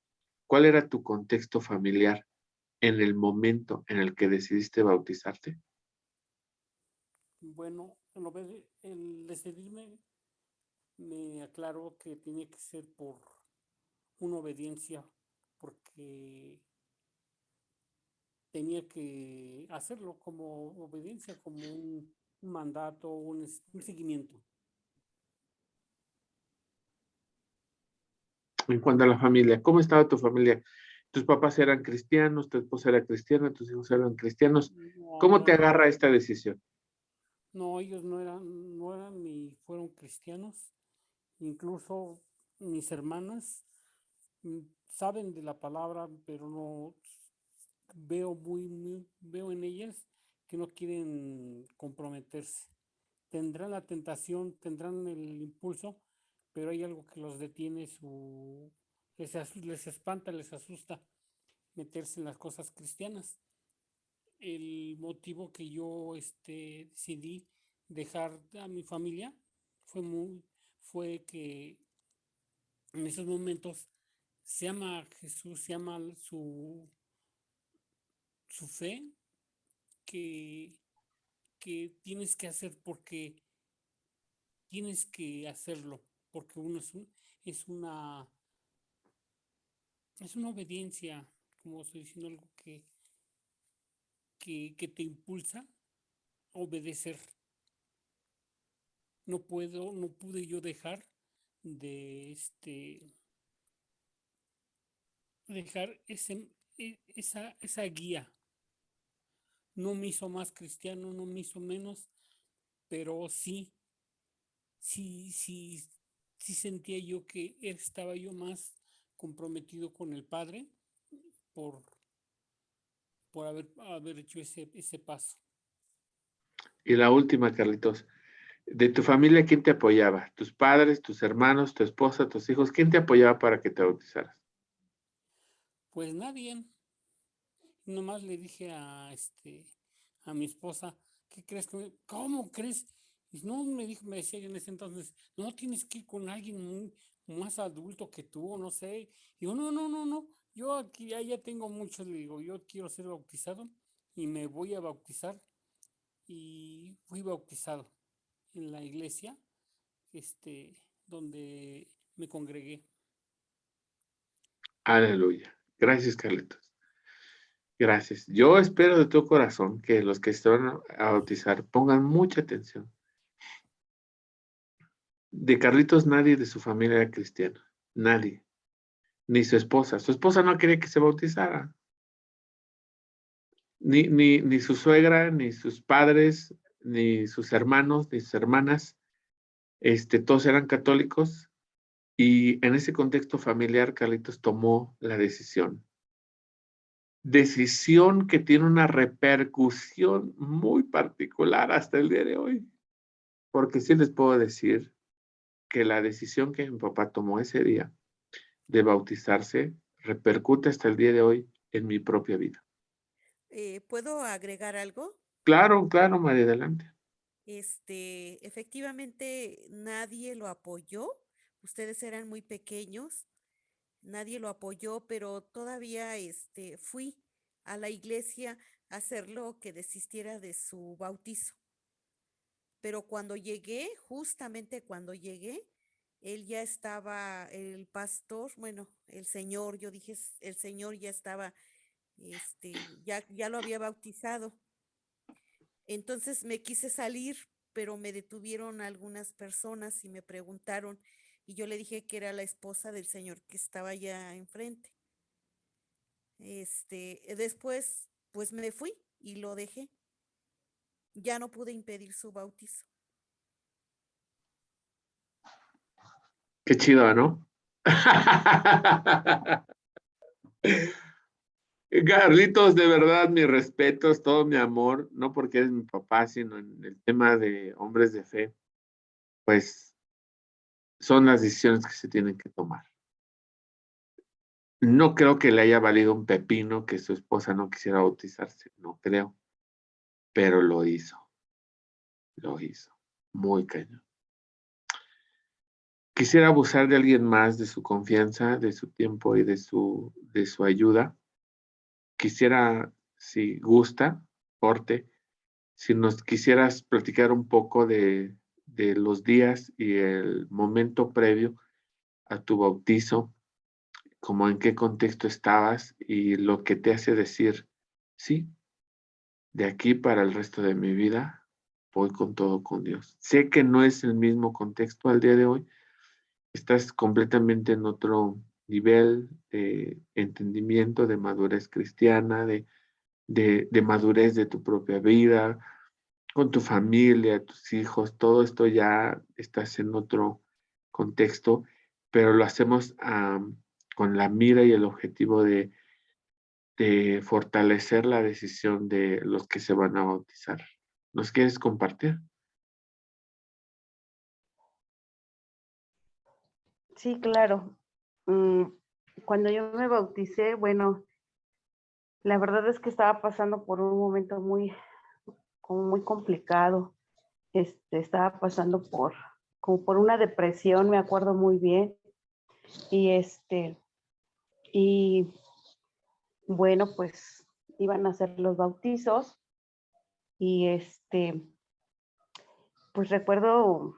¿Cuál era tu contexto familiar en el momento en el que decidiste bautizarte? Bueno, el decidirme me aclaró que tenía que ser por una obediencia, porque tenía que hacerlo como obediencia, como un mandato, un seguimiento. En cuanto a la familia, ¿cómo estaba tu familia? ¿Tus papás eran cristianos? ¿Tu esposa era cristiana? ¿Tus hijos eran cristianos? No, ¿Cómo te no, agarra esta decisión? no, ellos no eran ni fueron cristianos. Incluso mis hermanas saben de la palabra, pero no veo en ellas que no quieren comprometerse. Tendrán la tentación, tendrán el impulso, pero hay algo que los detiene, les espanta, les asusta meterse en las cosas cristianas. El motivo que yo decidí dejar a mi familia fue que en esos momentos se ama a Jesús, se ama su fe, que, que tienes que hacer porque tienes que hacerlo, porque uno es una es una obediencia, como estoy diciendo, algo que te impulsa a obedecer. No pude yo dejar de dejar esa guía. No me hizo más cristiano, no me hizo menos, pero sí, sí sentía yo que estaba yo más comprometido con el Padre por, por haber hecho ese paso. Y la última, Carlitos. De tu familia, ¿quién te apoyaba? ¿Tus padres, tus hermanos, tu esposa, tus hijos? ¿Quién te apoyaba para que te bautizaras? Pues nadie, nomás le dije a mi esposa, ¿qué crees cómo crees? Y no, me decía yo en ese entonces, no tienes que ir con alguien más adulto que tú, no sé. Y yo, no, yo aquí ya tengo mucho, le digo, yo quiero ser bautizado y me voy a bautizar. Y fui bautizado en la iglesia, donde me congregué. Aleluya. Gracias, Carlitos. Gracias. Yo espero de todo corazón que los que se van a bautizar pongan mucha atención. De Carlitos, nadie de su familia era cristiano. Nadie. Ni su esposa. Su esposa no quería que se bautizara. Ni su suegra, ni sus padres, ni sus hermanos, ni sus hermanas. Todos eran católicos. Y en ese contexto familiar, Carlitos tomó la decisión. Decisión que tiene una repercusión muy particular hasta el día de hoy. Porque sí les puedo decir que la decisión que mi papá tomó ese día de bautizarse repercute hasta el día de hoy en mi propia vida. ¿Puedo agregar algo? Claro, claro, María, adelante. Efectivamente, nadie lo apoyó. Ustedes eran muy pequeños, nadie lo apoyó, pero todavía fui a la iglesia a hacerlo que desistiera de su bautizo. Pero cuando llegué, justamente cuando llegué, él ya estaba, el pastor, bueno, el señor, yo dije, el señor ya estaba, ya lo había bautizado. Entonces me quise salir, pero me detuvieron algunas personas y me preguntaron, y yo le dije que era la esposa del señor que estaba allá enfrente. Después, pues me fui y lo dejé. Ya no pude impedir su bautizo. Qué chido, ¿no? Carlitos, de verdad, mis respetos, todo mi amor, no porque eres mi papá, sino en el tema de hombres de fe, pues son las decisiones que se tienen que tomar. No creo que le haya valido un pepino que su esposa no quisiera bautizarse, no creo, pero lo hizo, muy cañón. Quisiera abusar de alguien más, de su confianza, de su tiempo y de su ayuda. Quisiera, si gusta, Porte, si nos quisieras platicar un poco de los días y el momento previo a tu bautizo, como en qué contexto estabas y lo que te hace decir, sí, de aquí para el resto de mi vida voy con todo con Dios. Sé que no es el mismo contexto al día de hoy, estás completamente en otro nivel de entendimiento, de madurez cristiana, de madurez de tu propia vida, con tu familia, tus hijos, todo esto ya estás en otro contexto, pero lo hacemos con la mira y el objetivo de de fortalecer la decisión de los que se van a bautizar. ¿Nos quieres compartir? Sí, claro. Cuando yo me bauticé, bueno, la verdad es que estaba pasando por un momento como muy complicado. Estaba pasando como por una depresión, me acuerdo muy bien. Y bueno, pues iban a hacer los bautizos y pues recuerdo,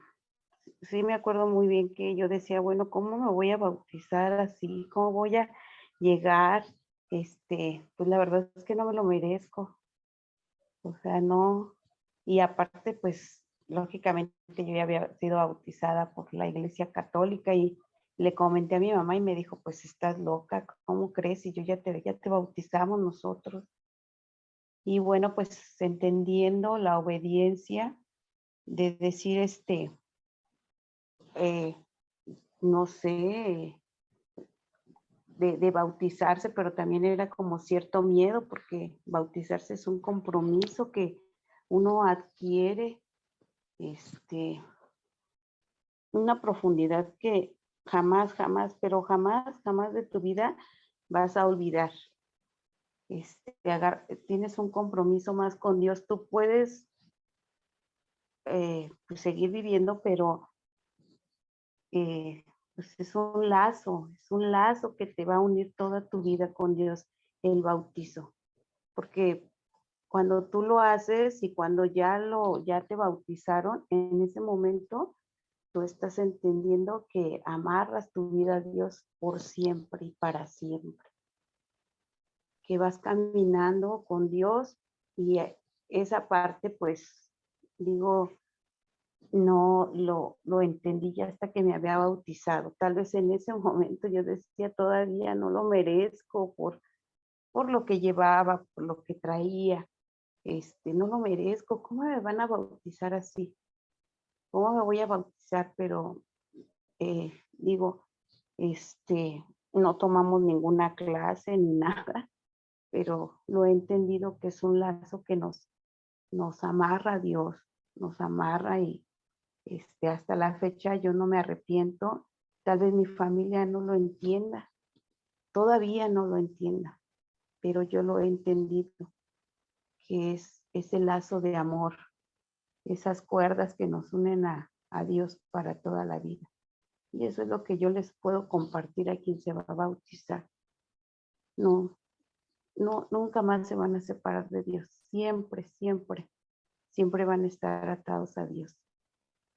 sí me acuerdo muy bien que yo decía, bueno, ¿cómo me voy a bautizar así? ¿Cómo voy a llegar? Pues la verdad es que no me lo merezco. O sea, no. Y aparte, pues lógicamente yo ya había sido bautizada por la Iglesia Católica y le comenté a mi mamá y me dijo, pues estás loca, ¿cómo crees? Y yo ya te bautizamos nosotros. Y bueno, pues entendiendo la obediencia de decir, eh, no sé, de bautizarse, pero también era como cierto miedo porque bautizarse es un compromiso que uno adquiere, una profundidad que jamás, jamás, pero jamás, jamás de tu vida vas a olvidar. Tienes un compromiso más con Dios. Tú puedes pues, seguir viviendo, pero pues es un lazo que te va a unir toda tu vida con Dios, el bautizo. Porque cuando tú lo haces y cuando ya te bautizaron, en ese momento tú estás entendiendo que amarras tu vida a Dios por siempre y para siempre. Que vas caminando con Dios y esa parte, pues, digo, no lo entendí ya hasta que me había bautizado. Tal vez en ese momento yo decía, todavía no lo merezco por lo que llevaba, por lo que traía. No lo merezco. ¿Cómo me van a bautizar así? ¿Cómo me voy a bautizar? Pero digo, no tomamos ninguna clase ni nada, pero lo he entendido que es un lazo que nos amarra a Dios, nos amarra y hasta la fecha yo no me arrepiento. Tal vez mi familia no lo entienda, todavía no lo entienda, pero yo lo he entendido, que es ese lazo de amor, esas cuerdas que nos unen a Dios para toda la vida. Y eso es lo que yo les puedo compartir a quien se va a bautizar. No, no, nunca más se van a separar de Dios. Siempre, siempre, siempre van a estar atados a Dios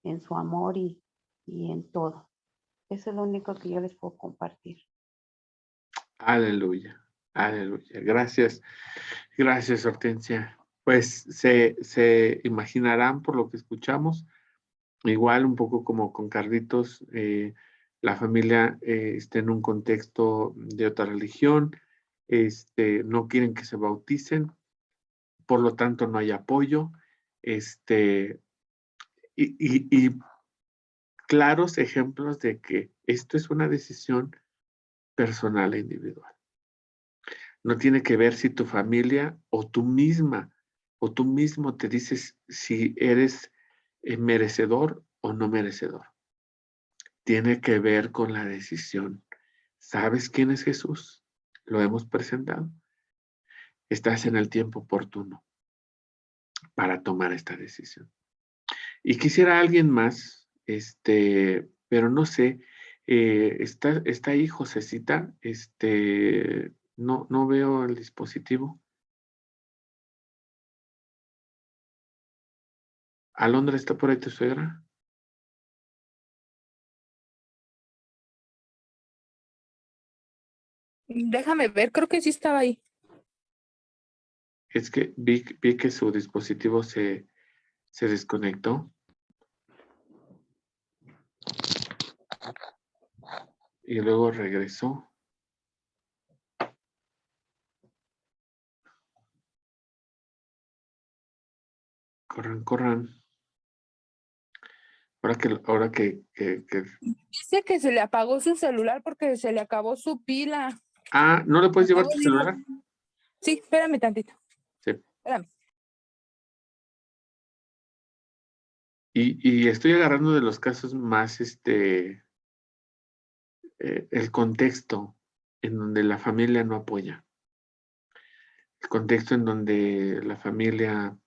en su amor y en todo. Eso es lo único que yo les puedo compartir. Aleluya, aleluya. Gracias, gracias, Hortensia. Pues se imaginarán por lo que escuchamos, igual un poco como con Carlitos, la familia está en un contexto de otra religión, no quieren que se bauticen, por lo tanto no hay apoyo, y claros ejemplos de que esto es una decisión personal e individual. No tiene que ver si tu familia o tú misma o tú mismo te dices si eres merecedor o no merecedor. Tiene que ver con la decisión. ¿Sabes quién es Jesús? Lo hemos presentado. Estás en el tiempo oportuno para tomar esta decisión. Y quisiera alguien más, pero no sé, está ahí Josecita, no veo el dispositivo. ¿Alondra está por ahí tu suegra? Déjame ver, creo que sí estaba ahí. Es que vi que su dispositivo se desconectó. Y luego regresó. Corran, corran. Ahora que Dice que se le apagó su celular porque se le acabó su pila. ¿no le puedes llevar Acabo tu de ir a- celular? Sí, espérame tantito. Sí. Espérame. Y estoy agarrando de los casos más, el contexto en donde la familia no apoya, el contexto en donde la familia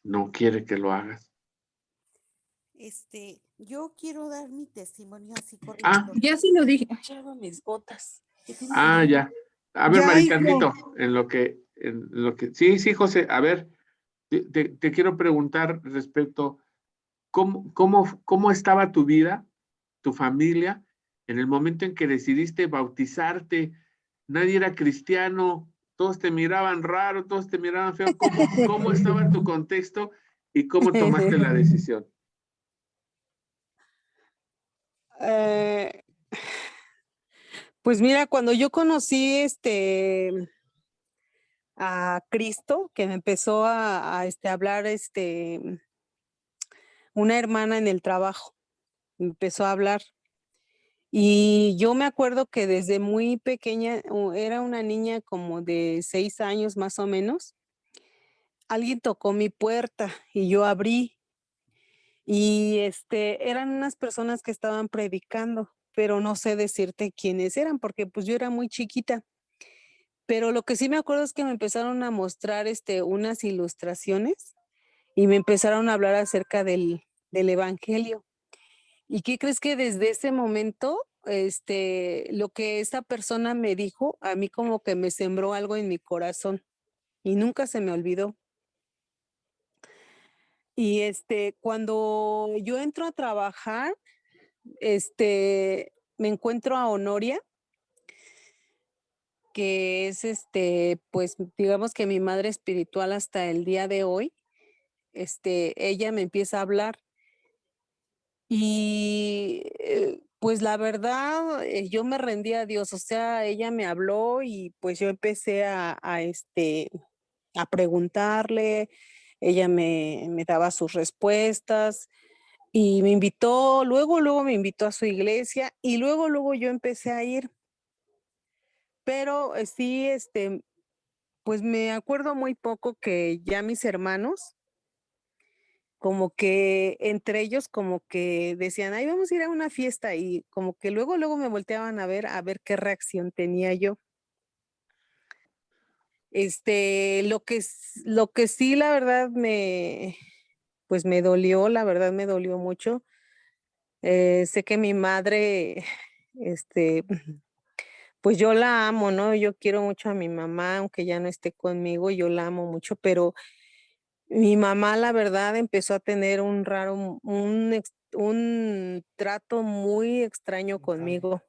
no quiere que lo hagas. Yo quiero dar mi testimonio así Ah, cortito. Ya sí lo dije. Ay, ya hago mis botas. ¿Qué tiene que ah, ver? ya. A ver, Ya, Mari hijo. Carlito, sí, José, a ver, te quiero preguntar respecto, ¿cómo estaba tu vida, tu familia, en el momento en que decidiste bautizarte? Nadie era cristiano, todos te miraban raro, todos te miraban feo. ¿Cómo estaba tu contexto y cómo tomaste la decisión? Eh, pues mira, cuando yo conocí a Cristo, que me empezó a hablar una hermana en el trabajo, me empezó a hablar. Y yo me acuerdo que desde muy pequeña, era una niña como de 6 años más o menos, alguien tocó mi puerta y yo abrí. Y eran unas personas que estaban predicando, pero no sé decirte quiénes eran, porque pues yo era muy chiquita. Pero lo que sí me acuerdo es que me empezaron a mostrar unas ilustraciones y me empezaron a hablar acerca del evangelio. ¿Y qué crees? Que desde ese momento, lo que esa persona me dijo, a mí como que me sembró algo en mi corazón y nunca se me olvidó. Y cuando yo entro a trabajar, me encuentro a Honoria, que es pues digamos que mi madre espiritual hasta el día de hoy. Ella me empieza a hablar y pues la verdad, yo me rendí a Dios. O sea, ella me habló y pues yo empecé a preguntarle, ella me daba sus respuestas y me invitó, luego me invitó a su iglesia y luego yo empecé a ir. Pero sí, pues me acuerdo muy poco que ya mis hermanos, como que entre ellos como que decían: "Ay, vamos a ir a una fiesta", y como que luego me volteaban a ver qué reacción tenía yo. Lo que sí, la verdad pues me dolió, la verdad me dolió mucho. Sé que mi madre, este, pues yo la amo, ¿no? Yo quiero mucho a mi mamá, aunque ya no esté conmigo, yo la amo mucho, pero mi mamá, la verdad, empezó a tener un trato muy extraño conmigo.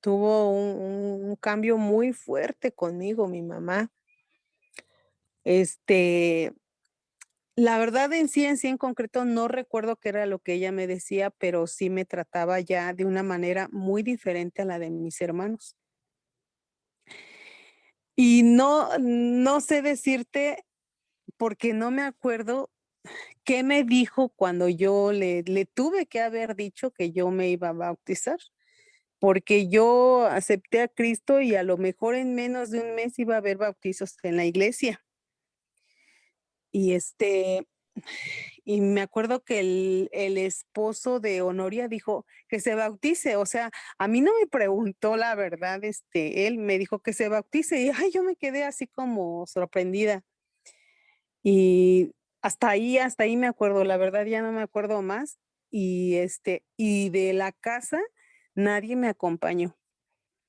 Tuvo un cambio muy fuerte conmigo, mi mamá. Este, la verdad, en sí, en concreto, no recuerdo qué era lo que ella me decía, pero sí me trataba ya de una manera muy diferente a la de mis hermanos. Y no sé decirte, porque no me acuerdo qué me dijo cuando yo le tuve que haber dicho que yo me iba a bautizar, porque yo acepté a Cristo y a lo mejor en menos de un mes iba a haber bautizos en la iglesia. Y y me acuerdo que el esposo de Honoria dijo que se bautice. O sea, a mí no me preguntó la verdad, él me dijo que se bautice y ay, yo me quedé así como sorprendida. Y hasta ahí me acuerdo, la verdad ya no me acuerdo más. Y y de la casa nadie me acompañó,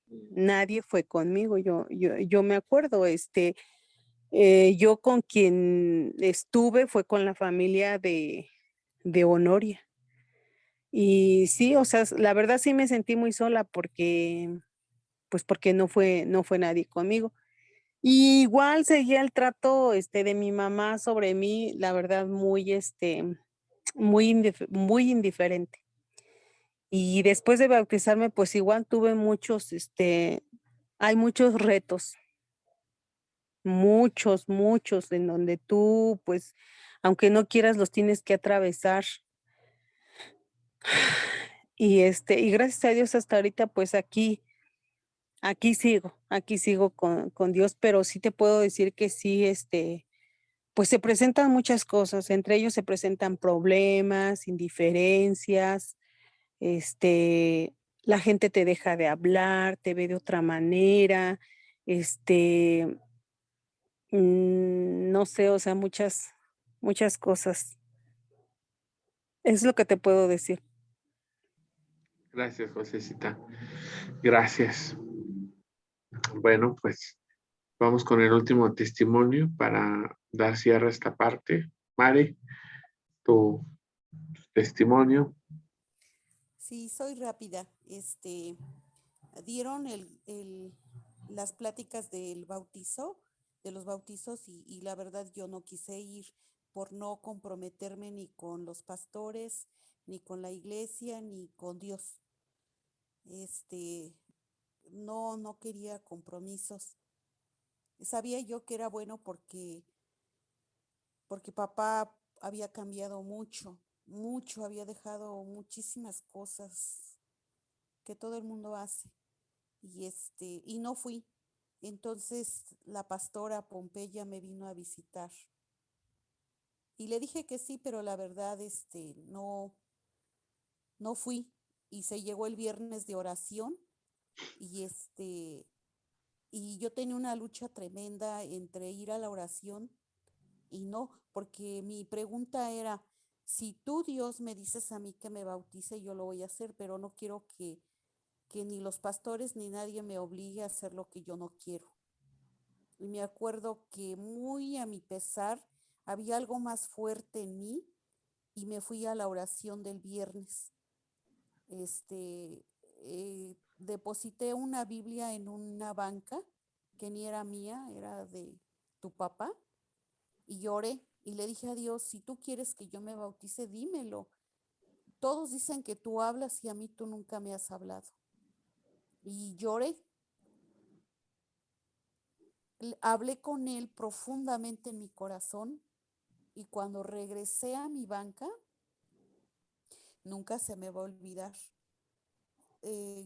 nadie fue conmigo. Yo me acuerdo, yo con quien estuve fue con la familia de Honoria. Y sí, o sea, la verdad sí me sentí muy sola porque, pues porque no fue nadie conmigo. Y igual seguía el trato, de mi mamá sobre mí, la verdad, muy indiferente. Y después de bautizarme, pues igual tuve hay muchos retos, muchos, en donde tú, pues, aunque no quieras, los tienes que atravesar. Y y gracias a Dios hasta ahorita, pues aquí aquí sigo con Dios, pero sí te puedo decir que sí, pues se presentan muchas cosas, entre ellos se presentan problemas, indiferencias, la gente te deja de hablar, te ve de otra manera, este, no sé, o sea, muchas cosas. Es lo que te puedo decir. Gracias, Josecita. Gracias. Bueno, pues vamos con el último testimonio para dar cierre a esta parte. Mari, tu testimonio. Sí, soy rápida. Dieron las pláticas del bautizo, de los bautizos, y la verdad yo no quise ir por no comprometerme ni con los pastores, ni con la iglesia, ni con Dios. No quería compromisos. Sabía yo que era bueno porque papá había cambiado mucho, había dejado muchísimas cosas que todo el mundo hace. Y no fui. Entonces la pastora Pompeya me vino a visitar. Y le dije que sí, pero la verdad, no fui. Y se llegó el viernes de oración y y yo tenía una lucha tremenda entre ir a la oración y no, porque mi pregunta era, si tú Dios me dices a mí que me bautice, yo lo voy a hacer, pero no quiero que ni los pastores ni nadie me obligue a hacer lo que yo no quiero. Y me acuerdo que muy a mi pesar había algo más fuerte en mí y me fui a la oración del viernes. Deposité una Biblia en una banca que ni era mía, era de tu papá, y lloré y le dije a Dios, si tú quieres que yo me bautice, dímelo. Todos dicen que tú hablas y a mí tú nunca me has hablado. Y lloré. Hablé con él profundamente en mi corazón y cuando regresé a mi banca, nunca se me va a olvidar.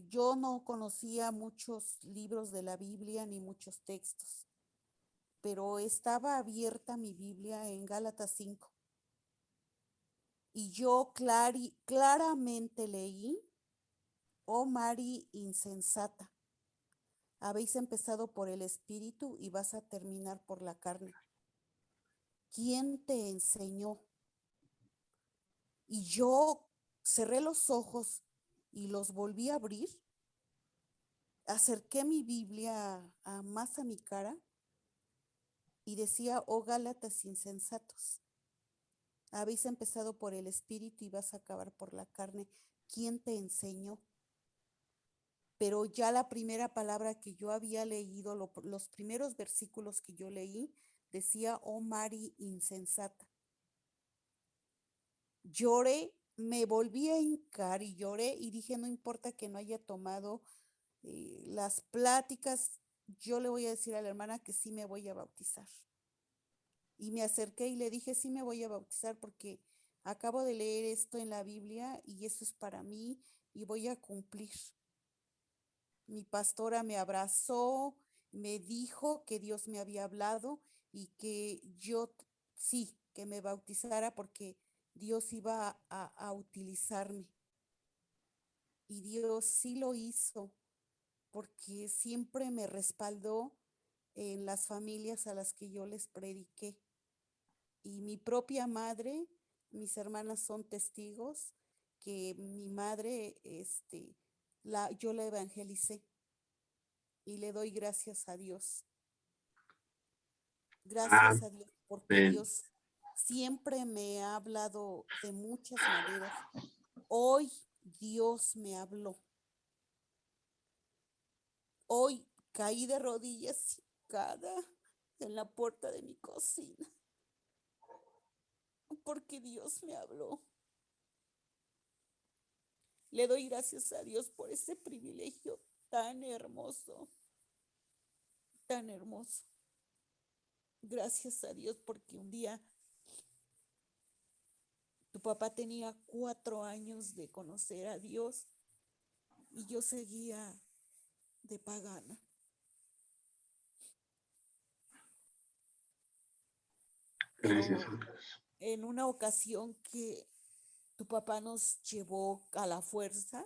Yo no conocía muchos libros de la Biblia ni muchos textos, pero estaba abierta mi Biblia en Gálatas 5 y yo claramente leí, oh Mari insensata, habéis empezado por el espíritu y vas a terminar por la carne. ¿Quién te enseñó? Y yo cerré los ojos y los volví a abrir, acerqué mi Biblia más a mi cara y decía, oh Gálatas insensatos, habéis empezado por el espíritu y vas a acabar por la carne. ¿Quién te enseñó? Pero ya la primera palabra que yo había leído, los primeros versículos que yo leí, decía, oh Mari insensata. Lloré, me volví a hincar y lloré y dije, no importa que no haya tomado las pláticas, yo le voy a decir a la hermana que sí me voy a bautizar. Y me acerqué y le dije, sí me voy a bautizar porque acabo de leer esto en la Biblia y eso es para mí y voy a cumplir. Mi pastora me abrazó, me dijo que Dios me había hablado y que yo sí, que me bautizara porque Dios iba a utilizarme. Y Dios sí lo hizo porque siempre me respaldó en las familias a las que yo les prediqué. Y mi propia madre, mis hermanas son testigos que mi madre, yo la evangelicé y le doy gracias a Dios. Gracias a Dios porque Amén. Dios siempre me ha hablado de muchas maneras. Hoy Dios me habló. Hoy caí de rodillas hincada en la puerta de mi cocina porque Dios me habló. Le doy gracias a Dios por ese privilegio tan hermoso, tan hermoso. Gracias a Dios porque un día tu papá tenía 4 años de conocer a Dios y yo seguía de pagana. Gracias, Pero Dios. en una ocasión que tu papá nos llevó a la fuerza,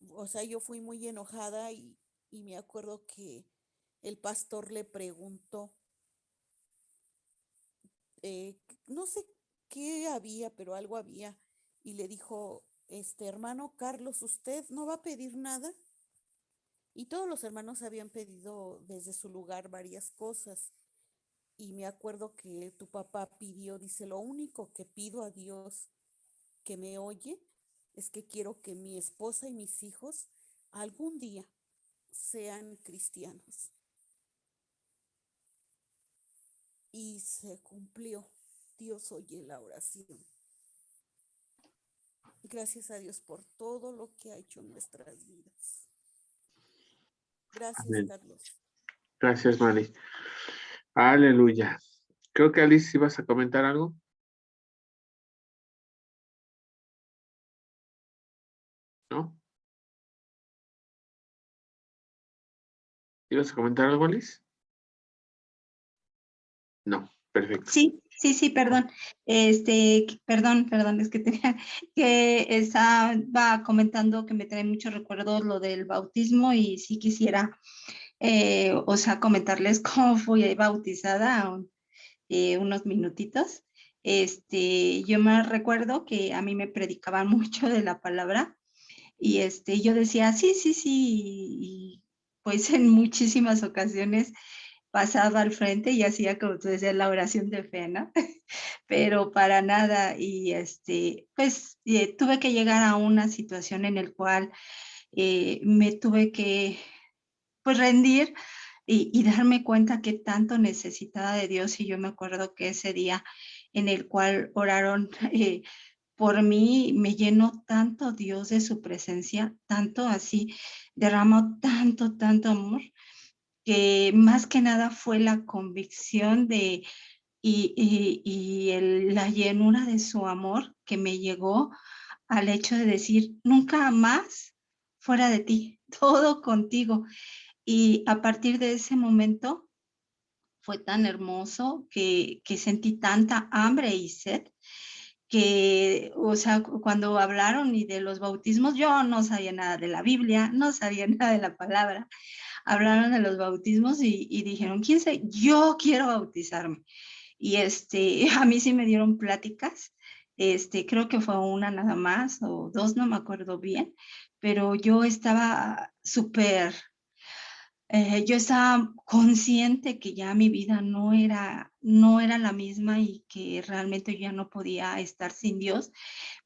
o sea, yo fui muy enojada y me acuerdo que el pastor le preguntó, no sé qué había, pero algo había, y le dijo, hermano Carlos, ¿usted no va a pedir nada? Y todos los hermanos habían pedido desde su lugar varias cosas. Y me acuerdo que tu papá pidió, dice, lo único que pido a Dios que me oye es que quiero que mi esposa y mis hijos algún día sean cristianos. Y se cumplió. Dios oye la oración. Gracias a Dios por todo lo que ha hecho en nuestras vidas. Gracias, Amén. Carlos. Gracias, Mari. Aleluya. Creo que Alice, ¿ibas a comentar algo? ¿No? ¿Ibas a comentar algo, Alice? No, perfecto. Sí, perdón. Perdón, es que tenía que estaba comentando que me trae muchos recuerdos lo del bautismo y sí quisiera, comentarles cómo fui bautizada unos minutitos. Yo me recuerdo que a mí me predicaban mucho de la palabra y yo decía, sí, y pues en muchísimas ocasiones pasaba al frente y hacía, como tú decías, la oración de fe, ¿no? Pero para nada. Y tuve que llegar a una situación en el cual me tuve que, pues, rendir y darme cuenta que tanto necesitaba de Dios. Y yo me acuerdo que ese día en el cual oraron por mí, me llenó tanto Dios de su presencia, tanto así, derramó tanto amor, que más que nada fue la convicción de la llenura de su amor que me llegó al hecho de decir, nunca más fuera de ti, todo contigo. Y a partir de ese momento fue tan hermoso que sentí tanta hambre y sed que, o sea, cuando hablaron y de los bautismos, yo no sabía nada de la Biblia, no sabía nada de la palabra. Hablaron de los bautismos y dijeron, ¿quién sabe? Yo quiero bautizarme. Y a mí sí me dieron pláticas, creo que fue una nada más o dos, no me acuerdo bien, pero yo estaba yo estaba consciente que ya mi vida no era la misma y que realmente yo ya no podía estar sin Dios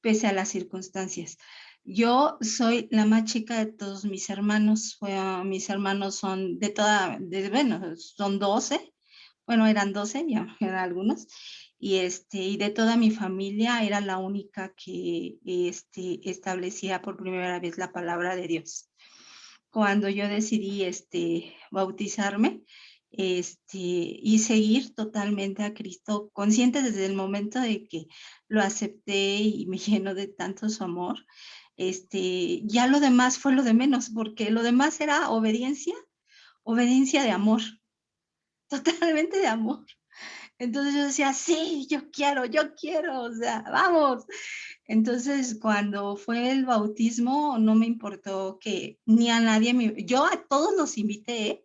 pese a las circunstancias. Yo soy la más chica de todos mis hermanos. Mis hermanos son bueno, son 12. Bueno, eran 12, ya eran algunos. Y de toda mi familia era la única que establecía por primera vez la palabra de Dios. Cuando yo decidí bautizarme, y seguir totalmente a Cristo, consciente desde el momento de que lo acepté y me llenó de tanto su amor, ya lo demás fue lo de menos, porque lo demás era obediencia de amor, totalmente de amor. Entonces yo decía, sí, yo quiero, o sea, vamos. Entonces, cuando fue el bautismo, no me importó que ni a nadie, yo a todos los invité, ¿eh?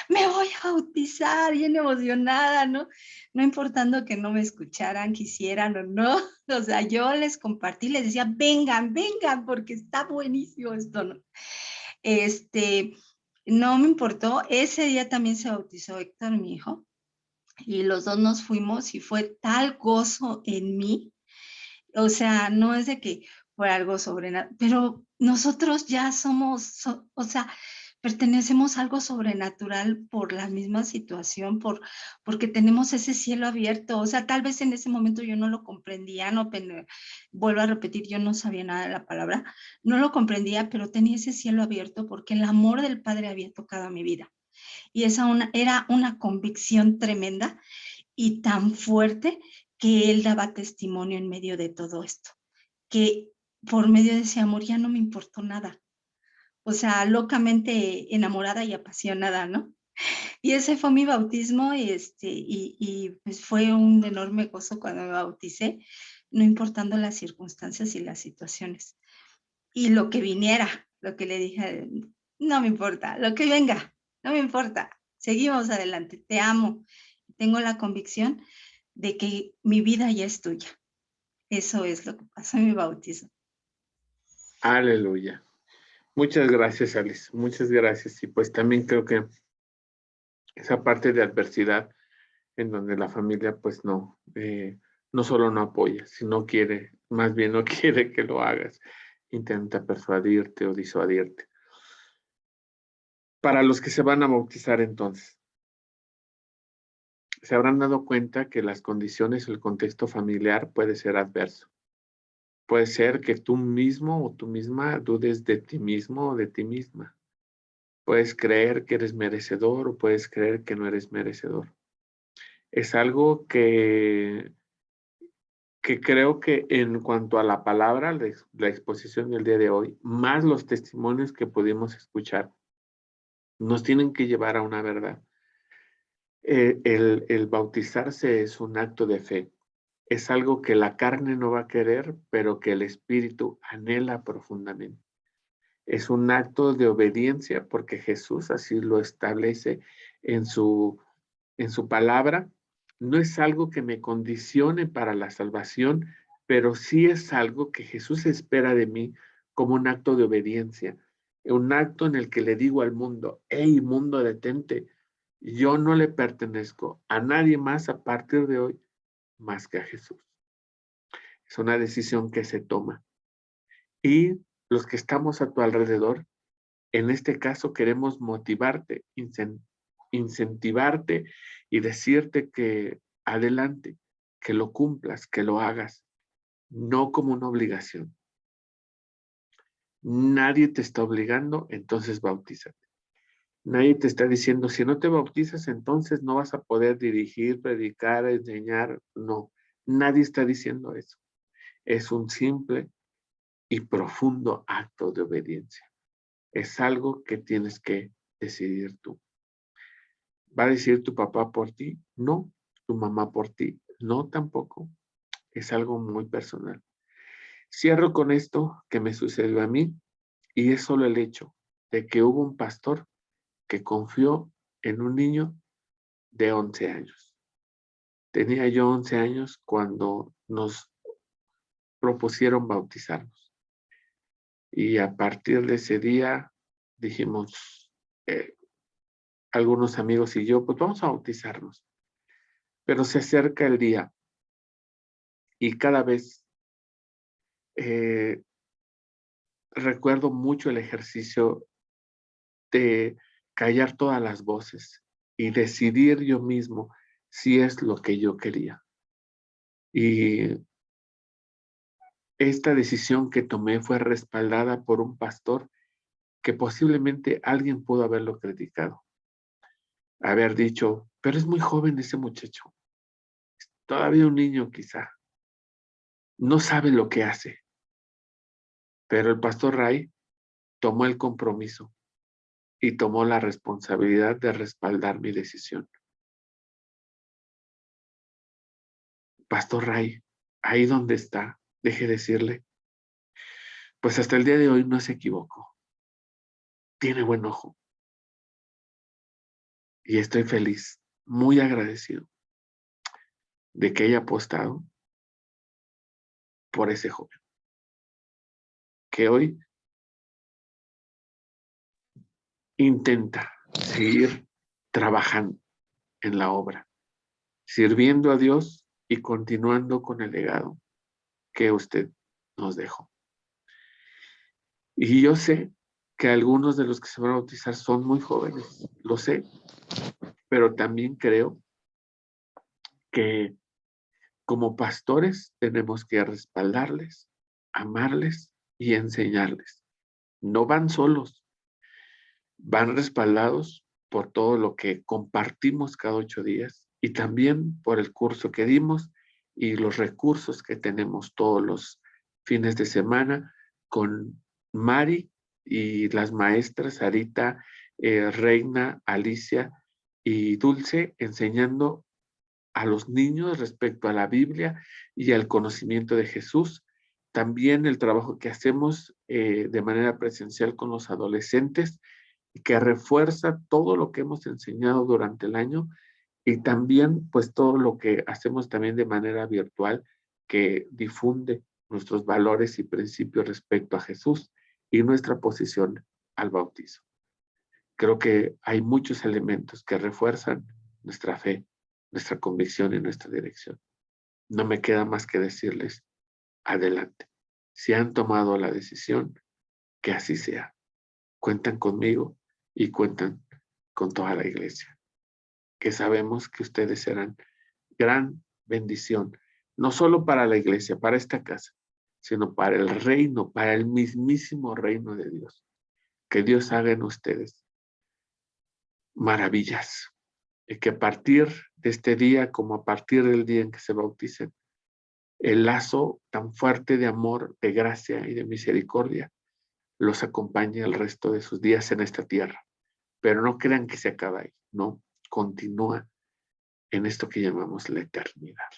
Me voy a bautizar, bien emocionada, ¿no? No importando que no me escucharan, quisieran o no. O sea, yo les compartí, les decía, vengan, porque está buenísimo esto, ¿no? No me importó. Ese día también se bautizó Héctor, mi hijo, y los dos nos fuimos y fue tal gozo en mí. O sea, no es de que fuera algo sobrenatural, pero nosotros ya o sea, pertenecemos a algo sobrenatural por la misma situación, porque tenemos ese cielo abierto. O sea, tal vez en ese momento yo no lo comprendía, vuelvo a repetir, yo no sabía nada de la palabra, no lo comprendía, pero tenía ese cielo abierto porque el amor del Padre había tocado mi vida. Y era una convicción tremenda y tan fuerte que él daba testimonio en medio de todo esto, que por medio de ese amor ya no me importó nada. o sea, locamente enamorada y apasionada, ¿no? Y ese fue mi bautismo, y pues fue un enorme gozo cuando me bauticé, no importando las circunstancias y las situaciones. Y lo que viniera, lo que le dije, no me importa, lo que venga, no me importa, seguimos adelante, te amo. Tengo la convicción de que mi vida ya es tuya. Eso es lo que pasó en mi bautizo. Aleluya. Muchas gracias, Alice. Muchas gracias. Y pues también creo que esa parte de adversidad en donde la familia pues no solo no apoya, sino quiere, más bien no quiere que lo hagas. Intenta persuadirte o disuadirte. Para los que se van a bautizar entonces, se habrán dado cuenta que las condiciones o el contexto familiar puede ser adverso. Puede ser que tú mismo o tú misma dudes de ti mismo o de ti misma. Puedes creer que eres merecedor o puedes creer que no eres merecedor. Es algo que creo que en cuanto a la palabra, la exposición del día de hoy, más los testimonios que pudimos escuchar, nos tienen que llevar a una verdad. El bautizarse es un acto de fe. Es algo que la carne no va a querer, pero que el espíritu anhela profundamente. Es un acto de obediencia porque Jesús así lo establece en su palabra. No es algo que me condicione para la salvación, pero sí es algo que Jesús espera de mí como un acto de obediencia. Un acto en el que le digo al mundo, hey mundo, detente, yo no le pertenezco a nadie más a partir de hoy más que a Jesús. Es una decisión que se toma. Y los que estamos a tu alrededor, en este caso queremos motivarte, incentivarte y decirte que adelante, que lo cumplas, que lo hagas, no como una obligación. Nadie te está obligando, entonces bautízate. Nadie te está diciendo, si no te bautizas, entonces no vas a poder dirigir, predicar, enseñar. No, nadie está diciendo eso. Es un simple y profundo acto de obediencia. Es algo que tienes que decidir tú. ¿Va a decir tu papá por ti? No. ¿Tu mamá por ti? No, tampoco. Es algo muy personal. Cierro con esto que me sucedió a mí y es solo el hecho de que hubo un pastor que confió en un niño de 11 años. Tenía yo 11 años cuando nos propusieron bautizarnos. Y a partir de ese día dijimos, algunos amigos y yo, pues vamos a bautizarnos. Pero se acerca el día y cada vez recuerdo mucho el ejercicio de callar todas las voces y decidir yo mismo si es lo que yo quería. Y esta decisión que tomé fue respaldada por un pastor que posiblemente alguien pudo haberlo criticado. Haber dicho, pero es muy joven ese muchacho. Todavía un niño quizá. No sabe lo que hace. Pero el pastor Ray tomó el compromiso y tomó la responsabilidad de respaldar mi decisión. Pastor Ray, ahí donde está, deje decirle, pues hasta el día de hoy no se equivocó. Tiene buen ojo. Y estoy feliz, muy agradecido de que haya apostado por ese joven. Que hoy intenta seguir trabajando en la obra, sirviendo a Dios y continuando con el legado que usted nos dejó. Y yo sé que algunos de los que se van a bautizar son muy jóvenes, lo sé, pero también creo que como pastores tenemos que respaldarles, amarles y enseñarles. No van solos, van respaldados por todo lo que compartimos cada 8 días y también por el curso que dimos y los recursos que tenemos todos los fines de semana con Mari y las maestras Sarita, Reina, Alicia y Dulce, enseñando a los niños respecto a la Biblia y al conocimiento de Jesús. También el trabajo que hacemos de manera presencial con los adolescentes, que refuerza todo lo que hemos enseñado durante el año, y también pues todo lo que hacemos también de manera virtual, que difunde nuestros valores y principios respecto a Jesús y nuestra posición al bautizo. Creo que hay muchos elementos que refuerzan nuestra fe, nuestra convicción y nuestra dirección. No me queda más que decirles, adelante. Si han tomado la decisión, que así sea. Cuentan conmigo y cuentan con toda la iglesia, que sabemos que ustedes serán gran bendición, no solo para la iglesia, para esta casa, sino para el reino, para el mismísimo reino de Dios. Que Dios haga en ustedes maravillas, y que a partir de este día, como a partir del día en que se bauticen, el lazo tan fuerte de amor, de gracia y de misericordia los acompañe el resto de sus días en esta tierra. Pero no crean que se acaba ahí, no, continúa en esto que llamamos la eternidad.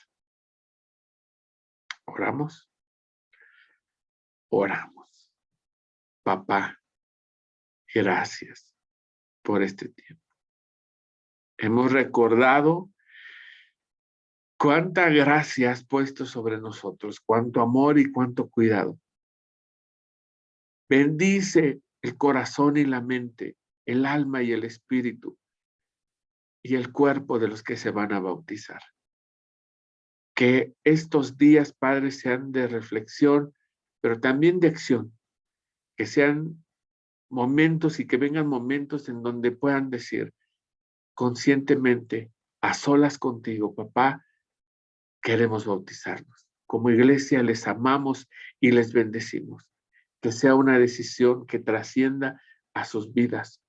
¿Oramos? Oramos. Papá, gracias por este tiempo. Hemos recordado cuánta gracia has puesto sobre nosotros, cuánto amor y cuánto cuidado. Bendice el corazón y la mente, el alma y el espíritu y el cuerpo de los que se van a bautizar. Que estos días, Padre, sean de reflexión, pero también de acción. Que sean momentos y que vengan momentos en donde puedan decir conscientemente, a solas contigo, papá, queremos bautizarnos. Como iglesia les amamos y les bendecimos. Que sea una decisión que trascienda a sus vidas,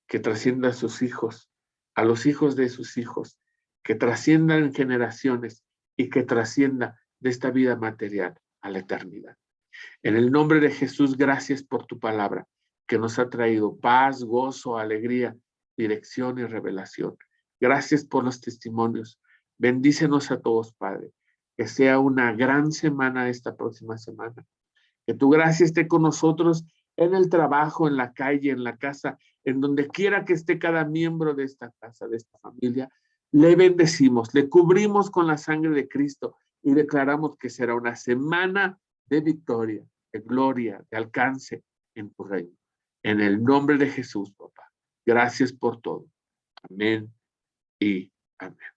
que trascienda a sus hijos, a los hijos de sus hijos, que trascienda en generaciones y que trascienda de esta vida material a la eternidad. En el nombre de Jesús, gracias por tu palabra, que nos ha traído paz, gozo, alegría, dirección y revelación. Gracias por los testimonios. Bendícenos a todos, Padre. Que sea una gran semana esta próxima semana. Que tu gracia esté con nosotros en el trabajo, en la calle, en la casa, en donde quiera que esté cada miembro de esta casa, de esta familia. Le bendecimos, le cubrimos con la sangre de Cristo y declaramos que será una semana de victoria, de gloria, de alcance en tu reino. En el nombre de Jesús, papá. Gracias por todo. Amén y amén.